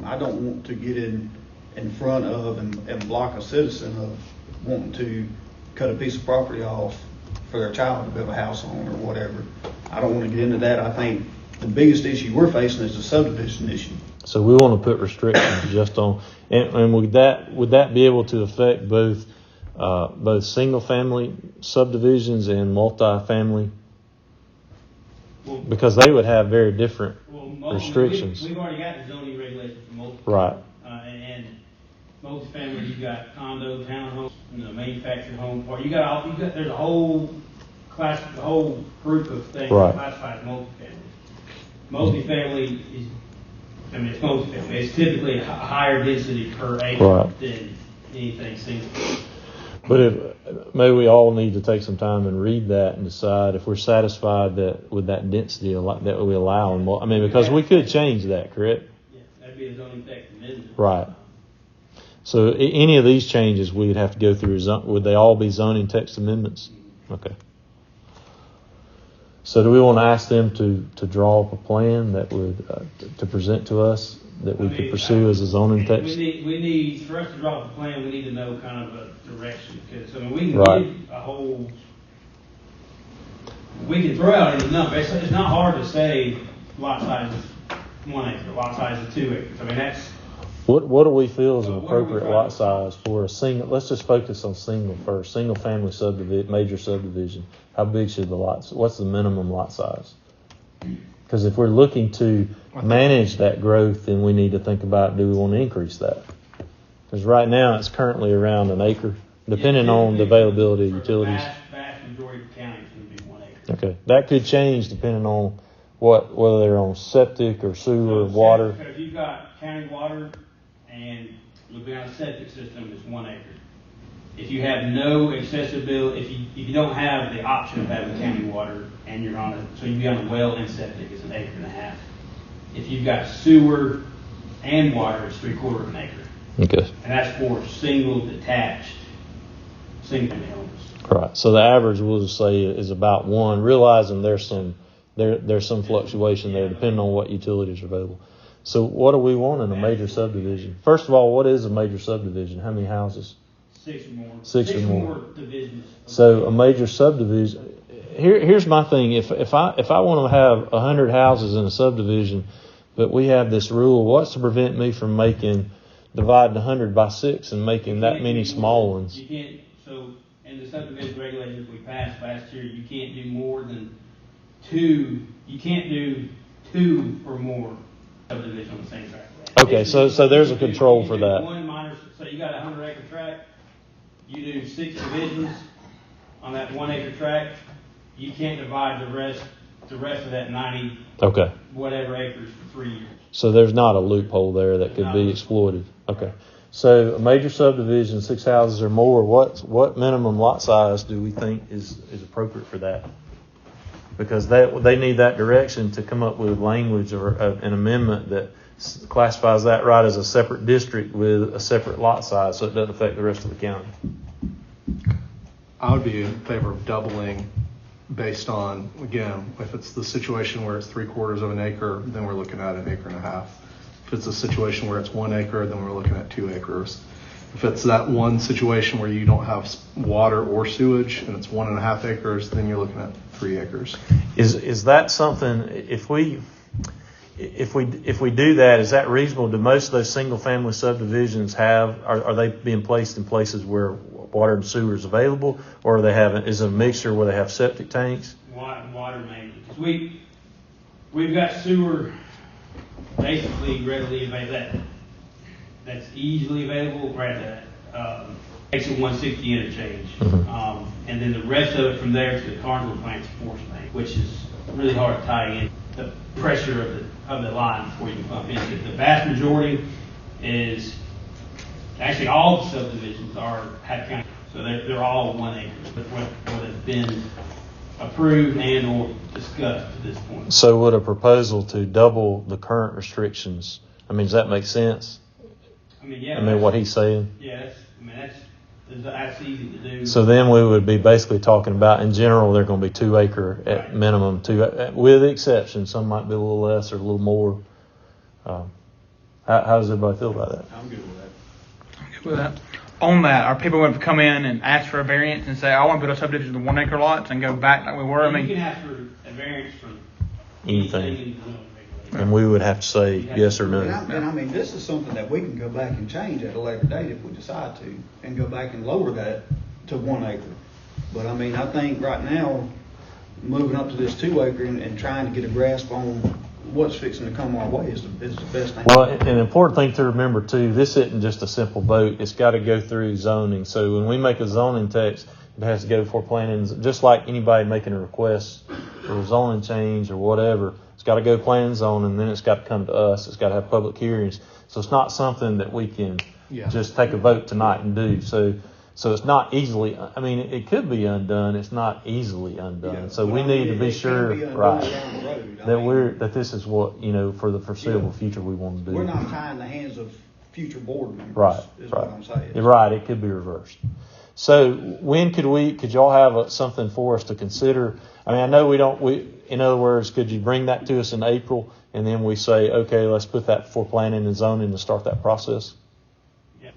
I don't want to get in front of and block a citizen of wanting to cut a piece of property off for their child to build a house on or whatever. I don't want to get into that. I think the biggest issue we're facing is the subdivision issue. So we want to put restrictions just on, and would that be able to affect both single family subdivisions and multi-family? Because they would have very different restrictions. We've already got the zoning regulations for multiple. Right. And multifamily, you've got condo, townhomes, manufactured home park. There's a whole group of things classified as multifamily. Multifamily is, it's multifamily. It's typically a higher density per acre than anything single. But maybe we all need to take some time and read that and decide if we're satisfied that with that density that we allow. Because we could change that, correct? Yeah, that'd be a zoning text amendment. Right. So any of these changes we'd have to go through. Would they all be zoning text amendments? Okay. So do we want to ask them to draw up a plan that would to present to us that we could pursue as a zoning text? We need for us to draw up a plan. We need to know kind of a direction, because we can give a whole. We can throw out any number. It's not hard to say lot size is 1 acre, lot size is 2 acres. That's. What do we feel is an appropriate lot size for a single? Let's just focus on single first. Single family subdivision, major subdivision. How big should the lots? What's the minimum lot size? Because if we're looking to manage that growth, then we need to think about, do we want to increase that? Because right now it's currently around 1 acre, depending on the availability of utilities. The vast majority of the county is going to be 1 acre. Okay, that could change depending on whether they're on septic or sewer or water. If you've got county water and looking at a septic system, it's 1 acre. If you have no accessibility, if you don't have the option of having county water and you're on it, so you'd be on a well and septic, it's 1.5 acres. If you've got sewer and water, it's 3/4 acre. Okay. And that's for single detached single-family homes. Right. So the average we'll just say is about 1, realizing there's some fluctuation there depending on what utilities are available. So what do we want in a major subdivision? First of all, what is a major subdivision? How many houses? 6 or more. 6 or more divisions. So a major subdivision, here's my thing. If I want to have 100 houses in a subdivision, but we have this rule, what's to prevent me from dividing 100 by 6 and making that many small ones? You can't. So in the subdivision regulations we passed last year, you can't do more than 2. You can't do 2 or more subdivisions on the same tract. Okay, so there's a control for that. One minor. So you got a 100-acre tract. You do 6 divisions on that 1-acre tract. You can't divide the rest of that 90 whatever acres for 3 years. So there's not a loophole there that could be exploited. Okay. So a major subdivision, 6 houses or more, what minimum lot size do we think is appropriate for that? Because they need that direction to come up with language or an amendment that classifies that right as a separate district with a separate lot size so it doesn't affect the rest of the county. I would be in favor of doubling based on, again, if it's the situation where it's 3/4 of an acre, then we're looking at 1.5 acres. If it's a situation where it's 1 acre, then we're looking at 2 acres. If it's that one situation where you don't have water or sewage and it's 1.5 acres, then you're looking at 3 acres. Is that something, if we do that, is that reasonable? Do most of those single family subdivisions are they being placed in places where water and sewer is available, or is it a mixture where they have septic tanks? Water mainly. Because we've got sewer basically readily available. That's easily available right at exit 160 interchange. Mm-hmm. And then the rest of it from there to the Carnival plant's force main, which is really hard to tie in the pressure of the line before you can pump in. The vast majority is actually all the subdivisions have county, so they're all 1 acre. What has been approved and or discussed to this point. So would a proposal to double the current restrictions? I mean, does that make sense? I mean, yeah. I mean, what he's saying. Yeah, that's easy to do. So then we would be basically talking about, in general, they're going to be 2 acre at minimum, with the exception. Some might be a little less or a little more. How does everybody feel about that? I'm good with that. I'm good with that. On that, are people going to come in and ask for a variance and say, I want to build a subdivision with 1 acre lots and go back like we were? You can ask for a variance from anything. And we would have to say yes or no. And I mean, this is something that we can go back and change at a later date if we decide to, and go back and lower that to 1 acre. But I mean, I think right now, moving up to this 2 acre and trying to get a grasp on what's fixing to come our way is the best thing. Well, an important thing to remember too, this isn't just a simple vote. It's got to go through zoning. So when we make a zoning text, it has to go before planning, just like anybody making a request for a zoning change or whatever. It's got to go planning and zoning, and then it's got to come to us. It's got to have public hearings. So it's not something that we can just take a vote tonight and do. So it's not easily, I mean, it could be undone. It's not easily undone. Yeah, so we need to be sure, that this is what, for the foreseeable future we want to do. We're not tying the hands of future board members, right, what I'm saying. You're right, it could be reversed. So when could y'all have something for us to consider? I mean, I know in other words, could you bring that to us in April and then we say, okay, let's put that before planning and zoning to start that process? Yeah.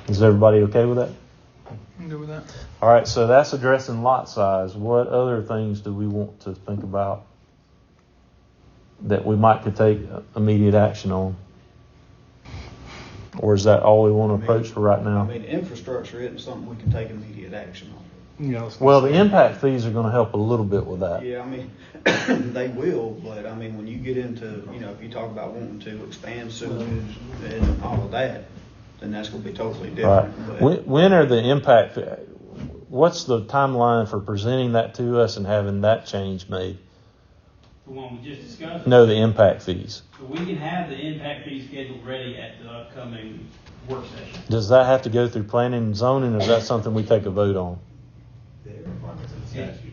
Is everybody okay with that? I'm good with that. All right, so that's addressing lot size. What other things do we want to think about that we could take immediate action on? Or is that all we want to approach for right now? I mean, infrastructure isn't something we can take immediate action on. Well, the impact fees are going to help a little bit with that. Yeah, I mean, they will, but I mean, when you get into, if you talk about wanting to expand sewage and all of that, then that's going to be totally different. Right. But When are the impact? What's the timeline for presenting that to us and having that change made? The one we just discussed? No, the impact fees. So we can have the impact fee schedule ready at the upcoming work session. Does that have to go through planning and zoning, or is that something we take a vote on?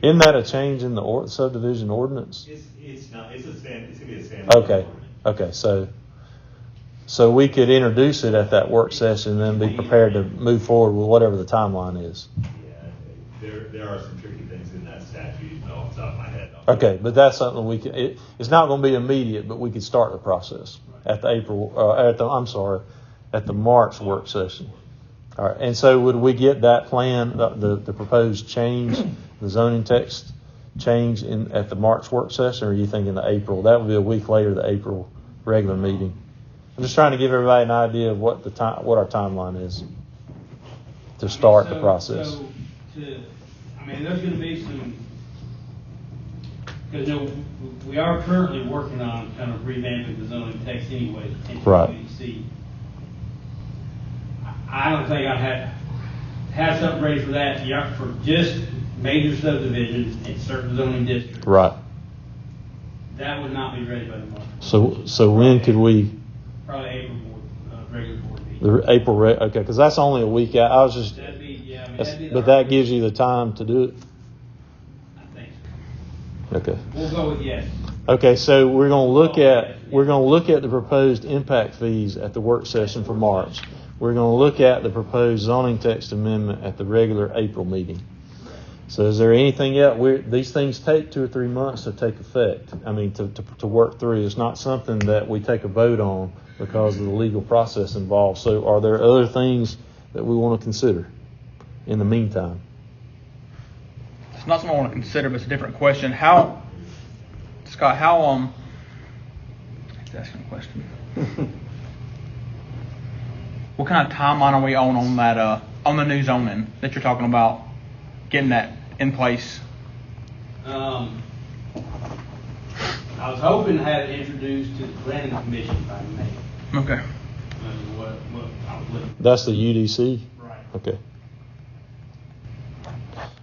Isn't that a change in the subdivision ordinance? It's not. It's going to be a standard. Okay. So we could introduce it at that work session and then be prepared to move forward with whatever the timeline is. Yeah, there are some tricky things in that statute off the top of my head. Okay, but that's something we can. It's not going to be immediate, but we could start the process at the at the March work session. All right, and so would we get that plan, the proposed change, the zoning text change at the March work session, or are you thinking the April? That would be a week later, the April regular meeting. I'm just trying to give everybody an idea of what our timeline is to start the process. There's going to be some, because we are currently working on kind of revamping the zoning text anyway. Right. UDC. I don't think I'd have something ready for that for just major subdivisions in certain zoning districts. Right. That would not be ready by the month. So when could we? Probably April regular board meeting. The April, okay, because that's only a week out. I was just, That'd be, but that gives you the time to do it. I think so. Okay. We'll go with yes. Okay, so we're going to look at the proposed impact fees at the work session for March. We're going to look at the proposed zoning text amendment at the regular April meeting. So is there anything else? These things take 2 or 3 months to take effect. To work through. It's not something that we take a vote on because of the legal process involved. So are there other things that we want to consider in the meantime? It's not something I want to consider, but it's a different question. Scott, he's asking a question. What kind of timeline are we on that, on the new zoning that you're talking about, getting that in place? I was hoping to have it introduced to the planning commission by May. Okay. What I was looking. That's the UDC? Right. Okay.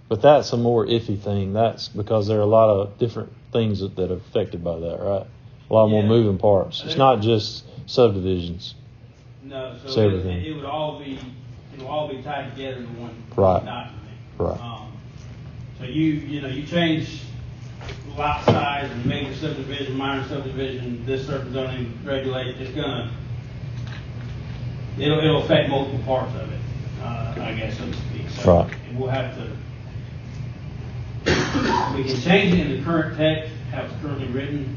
But that's a more iffy thing. That's because there are a lot of different things that are affected by that, right? A lot more moving parts. It's not just subdivisions. No, It's so everything. it would all be tied together in one Right. document. Right. So you change lot size and major subdivision, minor subdivision, this certain zoning regulation, it'll affect multiple parts of it, I guess, so to speak. So Right. we'll have to, we can change it in the current text, how it's currently written,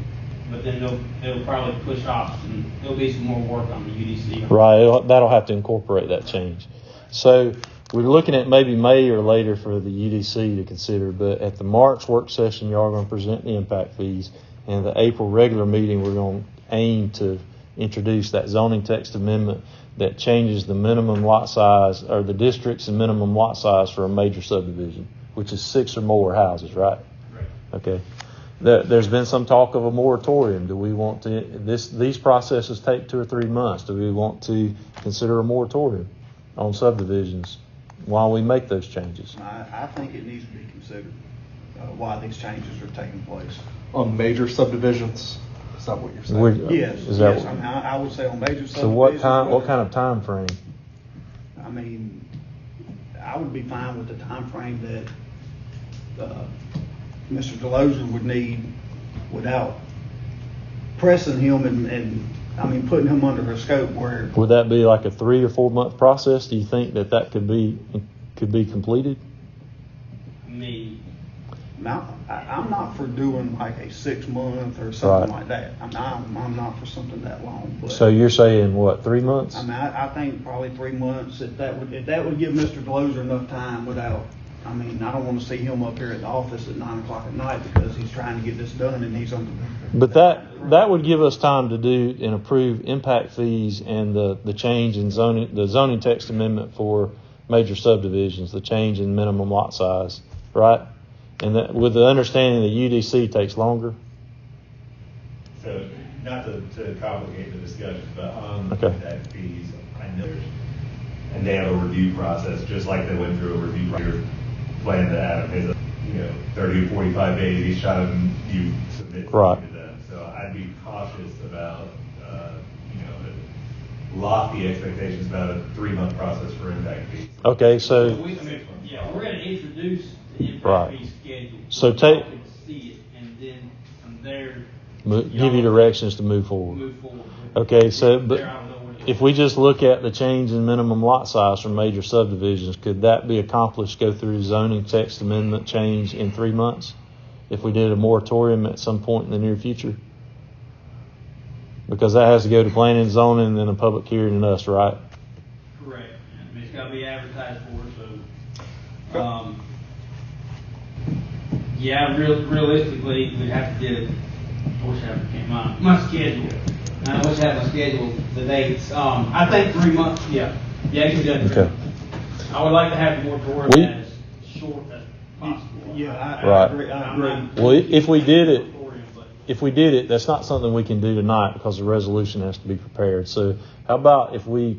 but then it'll probably push off, and there'll be some more work on the UDC. Right. That'll have to incorporate that change. So we're looking at maybe May or later for the UDC to consider, but at the March work session, y'all are going to present the impact fees, and the April regular meeting, we're going to aim to introduce that zoning text amendment that changes the minimum lot size, or the district's and minimum lot size for a major subdivision, which is 6 or more houses, right? Right. Okay. There's been some talk of a moratorium. Do we want to, these processes take 2 or 3 months. Do we want to consider a moratorium on subdivisions while we make those changes? I think it needs to be considered why these changes are taking place. On major subdivisions, is that what you're saying? Yes, Is that yes. I would say on major subdivisions. So what kind of time frame? I would be fine with the time frame that Mr. Delozer would need without pressing him and putting him under a scope where. Would that be like a 3 or 4 month process? Do you think that could be completed? I'm not for doing like a 6 month or something Right. like that. I'm not for something that long. But So you're saying what, 3 months? I think probably 3 months. If that would give Mr. Delozer enough time without. I don't want to see him up here at the office at 9 o'clock at night because he's trying to get this done and he's on. But that would give us time to do and approve impact fees and the change in zoning, the zoning text amendment for major subdivisions, the change in minimum lot size, right? And that, with the understanding the UDC takes longer. So, not to complicate the discussion, but on Okay. impact fees, I know, and they have a review process, just like they went through a review process. Plan to have is 30 to 45 days each time you submit Right. to them. So I'd be cautious about lofty expectations about a 3-month process for impact fees. Okay, so we're going to introduce the impact Right. fee schedule. So Y'all take- can see it, and then from there. give you directions to move forward. Move forward. Okay, so but There, I don't know what it if we just look at the change in minimum lot size for major subdivisions, could that be accomplished, go through zoning text amendment change in 3 months? If we did a moratorium at some point in the near future? Because that has to go to planning and zoning and then a public hearing and us, right? Correct. It's got to be advertised for, so, Yeah, realistically, we'd have to do. I wish I came on my schedule. I wish I had my schedule, the dates. I think 3 months. Yeah, it can be done. Okay. I would like to have the moratorium as short as possible. Yeah, I Right. agree. I agree. Well, if we did it, that's not something we can do tonight because the resolution has to be prepared. So how about if we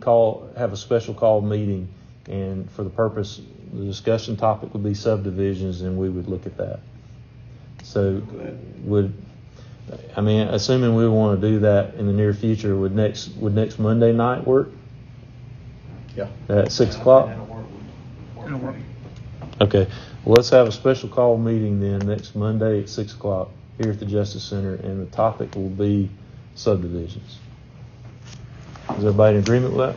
have a special call meeting, and for the purpose, the discussion topic would be subdivisions, and we would look at that. So assuming we want to do that in the near future, would next Monday night work? Yeah. At 6 o'clock? It'll work. Okay. Well, let's have a special call meeting then next Monday at 6 o'clock here at the Justice Center, and the topic will be subdivisions. Is everybody in agreement with that?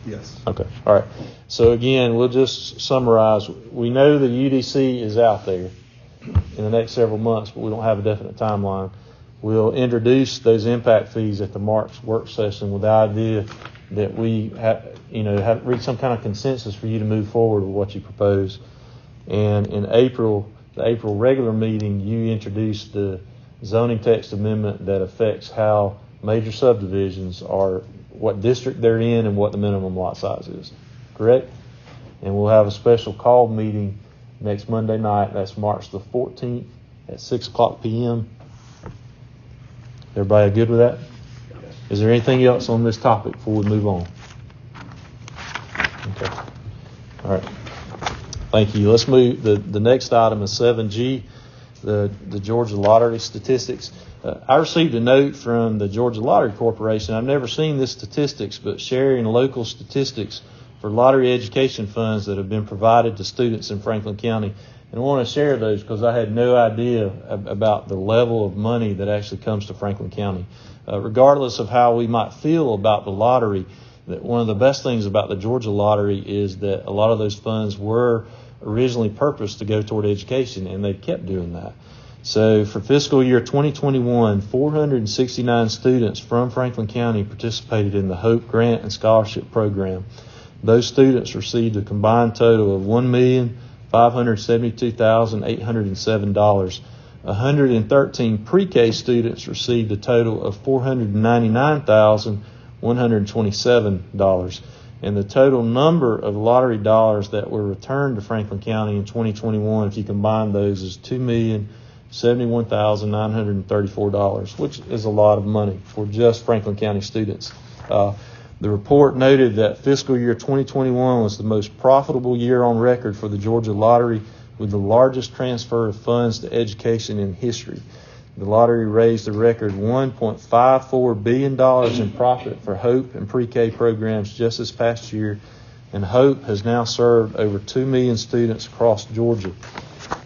Yes. Okay. All right. So again, we'll just summarize. We know the UDC is out there in the next several months, but we don't have a definite timeline. We'll introduce those impact fees at the March work session with the idea that we have reach some kind of consensus for you to move forward with what you propose. And in April, the April regular meeting, you introduce the zoning text amendment that affects how major subdivisions are, what district they're in, and what the minimum lot size is. Correct? And we'll have a special call meeting next Monday night. That's March the 14th at 6 o'clock p.m. Everybody good with that? Is there anything else on this topic before we move on? Okay. All right. Thank you. Let's move. The next item is 7G, the Georgia Lottery statistics. I received a note from the Georgia Lottery Corporation. I've never seen this statistics, but sharing local statistics for lottery education funds that have been provided to students in Franklin County. And I want to share those because I had no idea about the level of money that actually comes to Franklin County. Regardless of how we might feel about the lottery, that one of the best things about the Georgia Lottery is that a lot of those funds were originally purposed to go toward education, and they've kept doing that. So for fiscal year 2021, 469 students from Franklin County participated in the HOPE Grant and Scholarship Program. Those students received a combined total of $1,572,807. 113 pre-K students received a total of $499,127. And the total number of lottery dollars that were returned to Franklin County in 2021, if you combine those, is $2,071,934, which is a lot of money for just Franklin County students. The report noted that fiscal year 2021 was the most profitable year on record for the Georgia Lottery, with the largest transfer of funds to education in history. The lottery raised a record $1.54 billion in profit for HOPE and pre-K programs just this past year, and HOPE has now served over 2 million students across Georgia.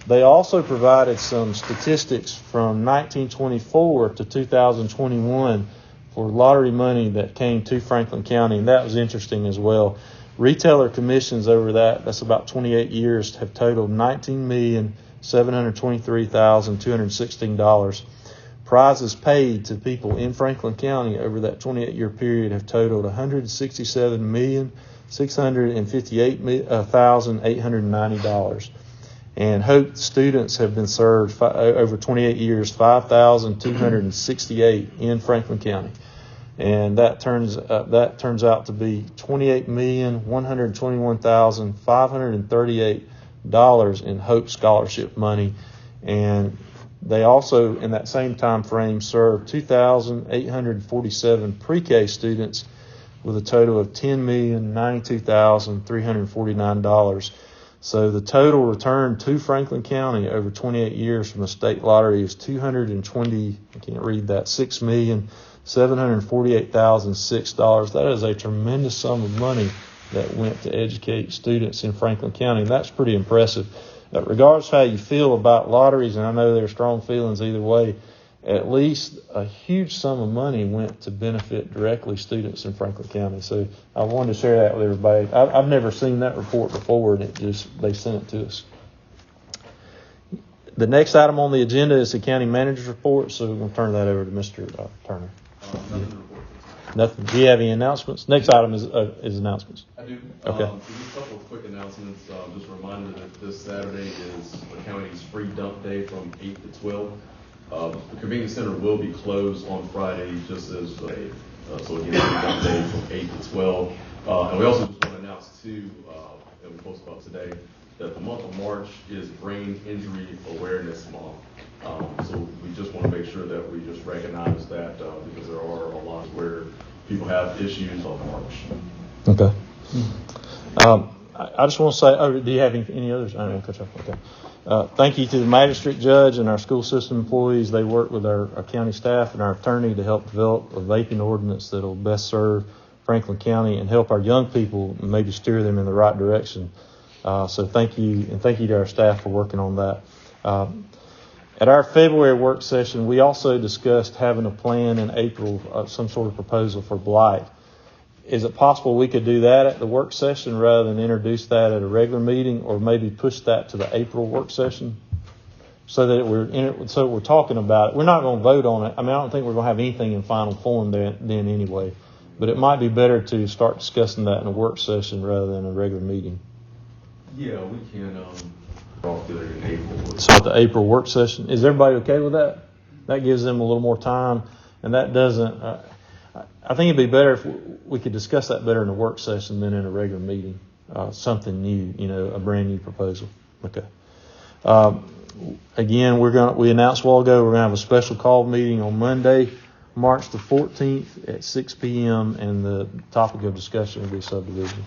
They also provided some statistics from 1924 to 2021 for lottery money that came to Franklin County, and that was interesting as well. Retailer commissions over that's about 28 years, have totaled $19,723,216. Prizes paid to people in Franklin County over that 28-year period have totaled $167,658,890. And HOPE students have been served over 28 years, 5,268 in Franklin County. And that turns out to be $28,121,538 in HOPE scholarship money. And they also, in that same time frame, served 2,847 pre-K students with a total of $10,092,349. So the total return to Franklin County over 28 years from the state lottery is $6,748,006. That is a tremendous sum of money that went to educate students in Franklin County. And that's pretty impressive. Regardless of how you feel about lotteries, and I know there are strong feelings either way, at least a huge sum of money went to benefit directly students in Franklin County. So I wanted to share that with everybody. I've never seen that report before, and they sent it to us. The next item on the agenda is the county manager's report, so we're going to turn that over to Mr. Turner. Nothing. Do you have any announcements? Next item is announcements. I do. Okay. So just a couple of quick announcements. Just a reminder that this Saturday is the county's free dump day from 8 to 12. The convenience center will be closed on Friday, just as so again, free dump day from 8 to 12. And we also just want to announce too, and we posted about today, that the month of March is Brain Injury Awareness Month. So we just want to make sure that we just recognize that because there are a lot where people have issues on March. Okay. I just want to say, do you have any others? I don't want to cut you off. Okay. Thank you to the magistrate judge and our school system employees. They work with our county staff and our attorney to help develop a vaping ordinance that will best serve Franklin County and help our young people and maybe steer them in the right direction. So thank you, and thank you to our staff for working on that. At our February work session, we also discussed having a plan in April, some sort of proposal for blight. Is it possible we could do that at the work session rather than introduce that at a regular meeting, or maybe push that to the April work session so that we're talking about it? We're not going to vote on it. I mean, I don't think we're going to have anything in final form then anyway, but it might be better to start discussing that in a work session rather than a regular meeting. Yeah, we can talk to it in April. So at the April work session, is everybody okay with that? That gives them a little more time, and that doesn't. I think it'd be better if we could discuss that better in a work session than in a regular meeting. Something new, a brand new proposal. Okay. Again, we announced a while ago we're gonna have a special call meeting on Monday, March the 14th at 6 p.m. and the topic of discussion will be subdivision.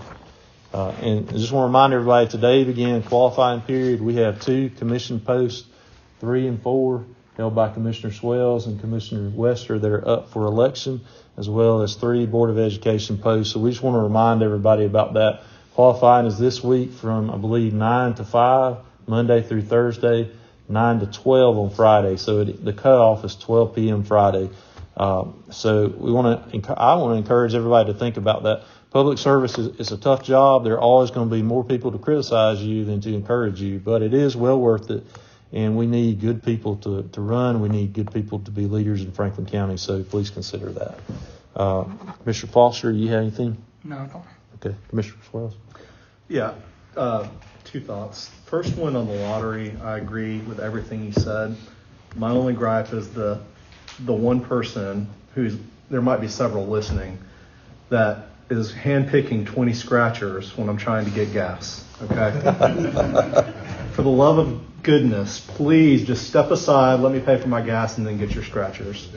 And I just want to remind everybody, today began qualifying period. We have 2 commission posts, 3 and 4, held by Commissioner Swells and Commissioner Wester that are up for election, as well as 3 Board of Education posts. So we just want to remind everybody about that. Qualifying is this week from, I believe, 9 to 5, Monday through Thursday, 9 to 12 on Friday. So the cutoff is 12 p.m. Friday. So I want to encourage everybody to think about that. Public service is a tough job. There are always going to be more people to criticize you than to encourage you, but it is well worth it. And we need good people to run. We need good people to be leaders in Franklin County. So please consider that. Mr. Foster, you have anything? No, I don't. Okay. Commissioner Swells? Yeah, 2 thoughts. First one on the lottery, I agree with everything you said. My only gripe is the one person there might be several listening, that is handpicking 20 scratchers when I'm trying to get gas. Okay. For the love of goodness, please just step aside, let me pay for my gas, and then get your scratchers.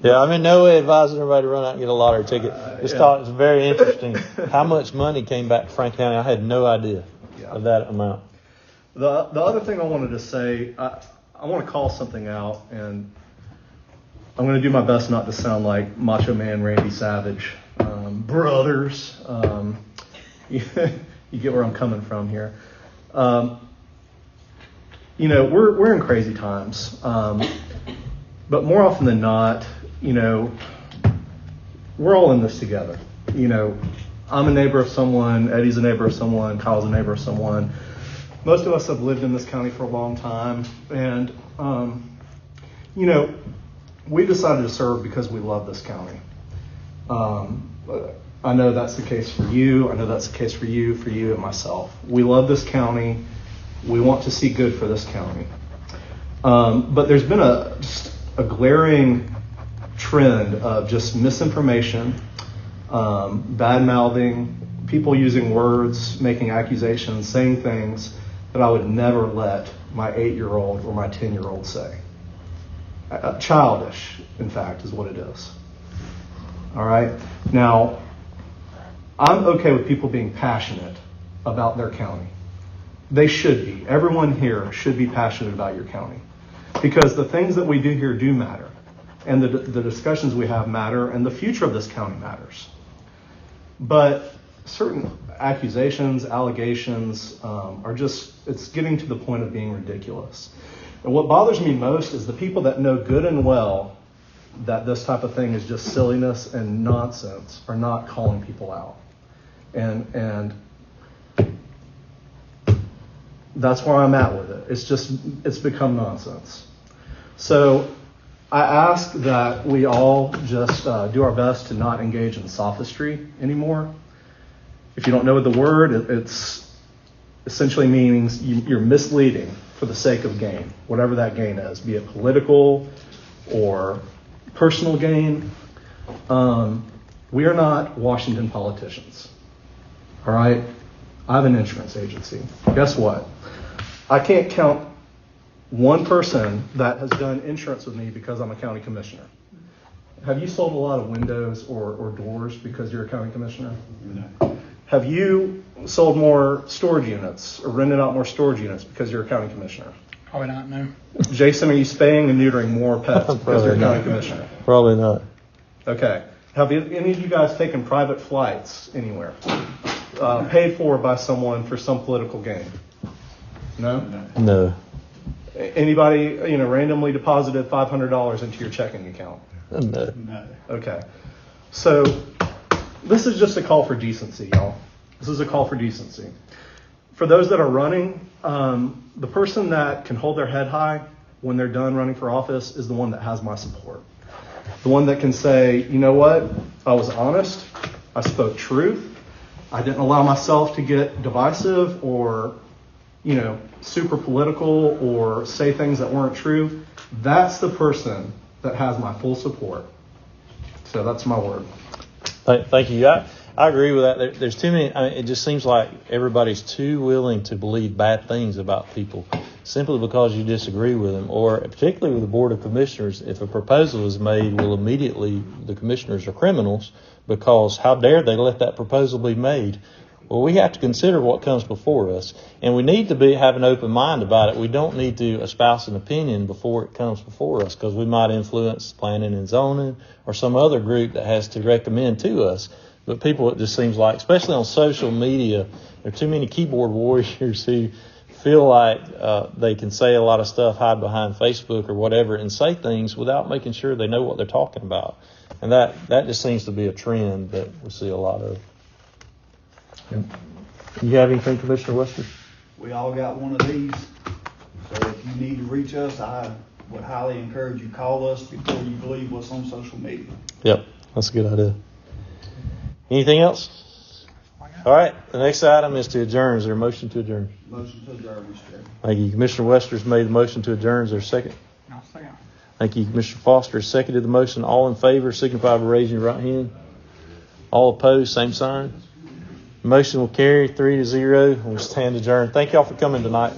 Yeah, I'm in no way advising everybody to run out and get a lottery ticket. This talk is very interesting. How much money came back to Franklin County? I had no idea of that amount. The other thing I wanted to say, I want to call something out, and I'm going to do my best not to sound like Macho Man Randy Savage. Brothers, you get where I'm coming from here. We're in crazy times, but more often than not, we're all in this together. I'm a neighbor of someone, Eddie's a neighbor of someone, Kyle's a neighbor of someone. Most of us have lived in this county for a long time, and we decided to serve because we love this county. I know that's the case for you. I know that's the case for you, and myself. We love this county. We want to see good for this county. But there's been just a glaring trend of just misinformation, bad-mouthing, people using words, making accusations, saying things that I would never let my 8-year-old or my 10-year-old say. Childish, in fact, is what it is. All right? Now, I'm okay with people being passionate about their county. They should be. Everyone here should be passionate about your county, because the things that we do here do matter, and the discussions we have matter, and the future of this county matters. But certain accusations, allegations it's getting to the point of being ridiculous. And what bothers me most is the people that know good and well that this type of thing is just silliness and nonsense are not calling people out. And that's where I'm at with it. It's become nonsense. So I ask that we all just do our best to not engage in sophistry anymore. If you don't know the word, it's essentially means you're misleading for the sake of gain, whatever that gain is, be it political or personal gain. We are not Washington politicians. All right? I have an insurance agency. Guess what? I can't count one person that has done insurance with me because I'm a county commissioner. Have you sold a lot of windows or doors because you're a county commissioner? No. Have you sold more storage units or rented out more storage units because you're a county commissioner? Probably not, no. Jason, are you spaying and neutering more pets because you're a county commissioner? Probably not. Okay. Have any of you guys taken private flights anywhere? Paid for by someone for some political gain? No? No. Anybody, randomly deposited $500 into your checking account? No. No. Okay. So this is just a call for decency, y'all. This is a call for decency. For those that are running, the person that can hold their head high when they're done running for office is the one that has my support. The one that can say, you know what? I was honest. I spoke truth. I didn't allow myself to get divisive or, super political or say things that weren't true. That's the person that has my full support. So that's my word. Thank you. I agree with that. There's too many. It just seems like everybody's too willing to believe bad things about people simply because you disagree with them, or particularly with the Board of Commissioners. If a proposal is made, well, immediately the commissioners are criminals because how dare they let that proposal be made? Well, we have to consider what comes before us, and we need to have an open mind about it. We don't need to espouse an opinion before it comes before us because we might influence planning and zoning or some other group that has to recommend to us. But people, it just seems like, especially on social media, there are too many keyboard warriors who feel like they can say a lot of stuff, hide behind Facebook or whatever, and say things without making sure they know what they're talking about. And that just seems to be a trend that we see a lot of. You have anything, Commissioner Wester? We all got one of these. So if you need to reach us, I would highly encourage you call us before you believe what's on social media. Yep, that's a good idea. Anything else? All right, the next item is to adjourn. Is there a motion to adjourn? Motion to adjourn, Mr. Chairman. Thank you. Commissioner Wester's made the motion to adjourn. Is there a second? I'll second. Thank you. Commissioner Foster seconded the motion. All in favor, signify by raising your right hand. All opposed, same sign. Motion will carry 3-0. We'll stand adjourned. Thank y'all for coming tonight.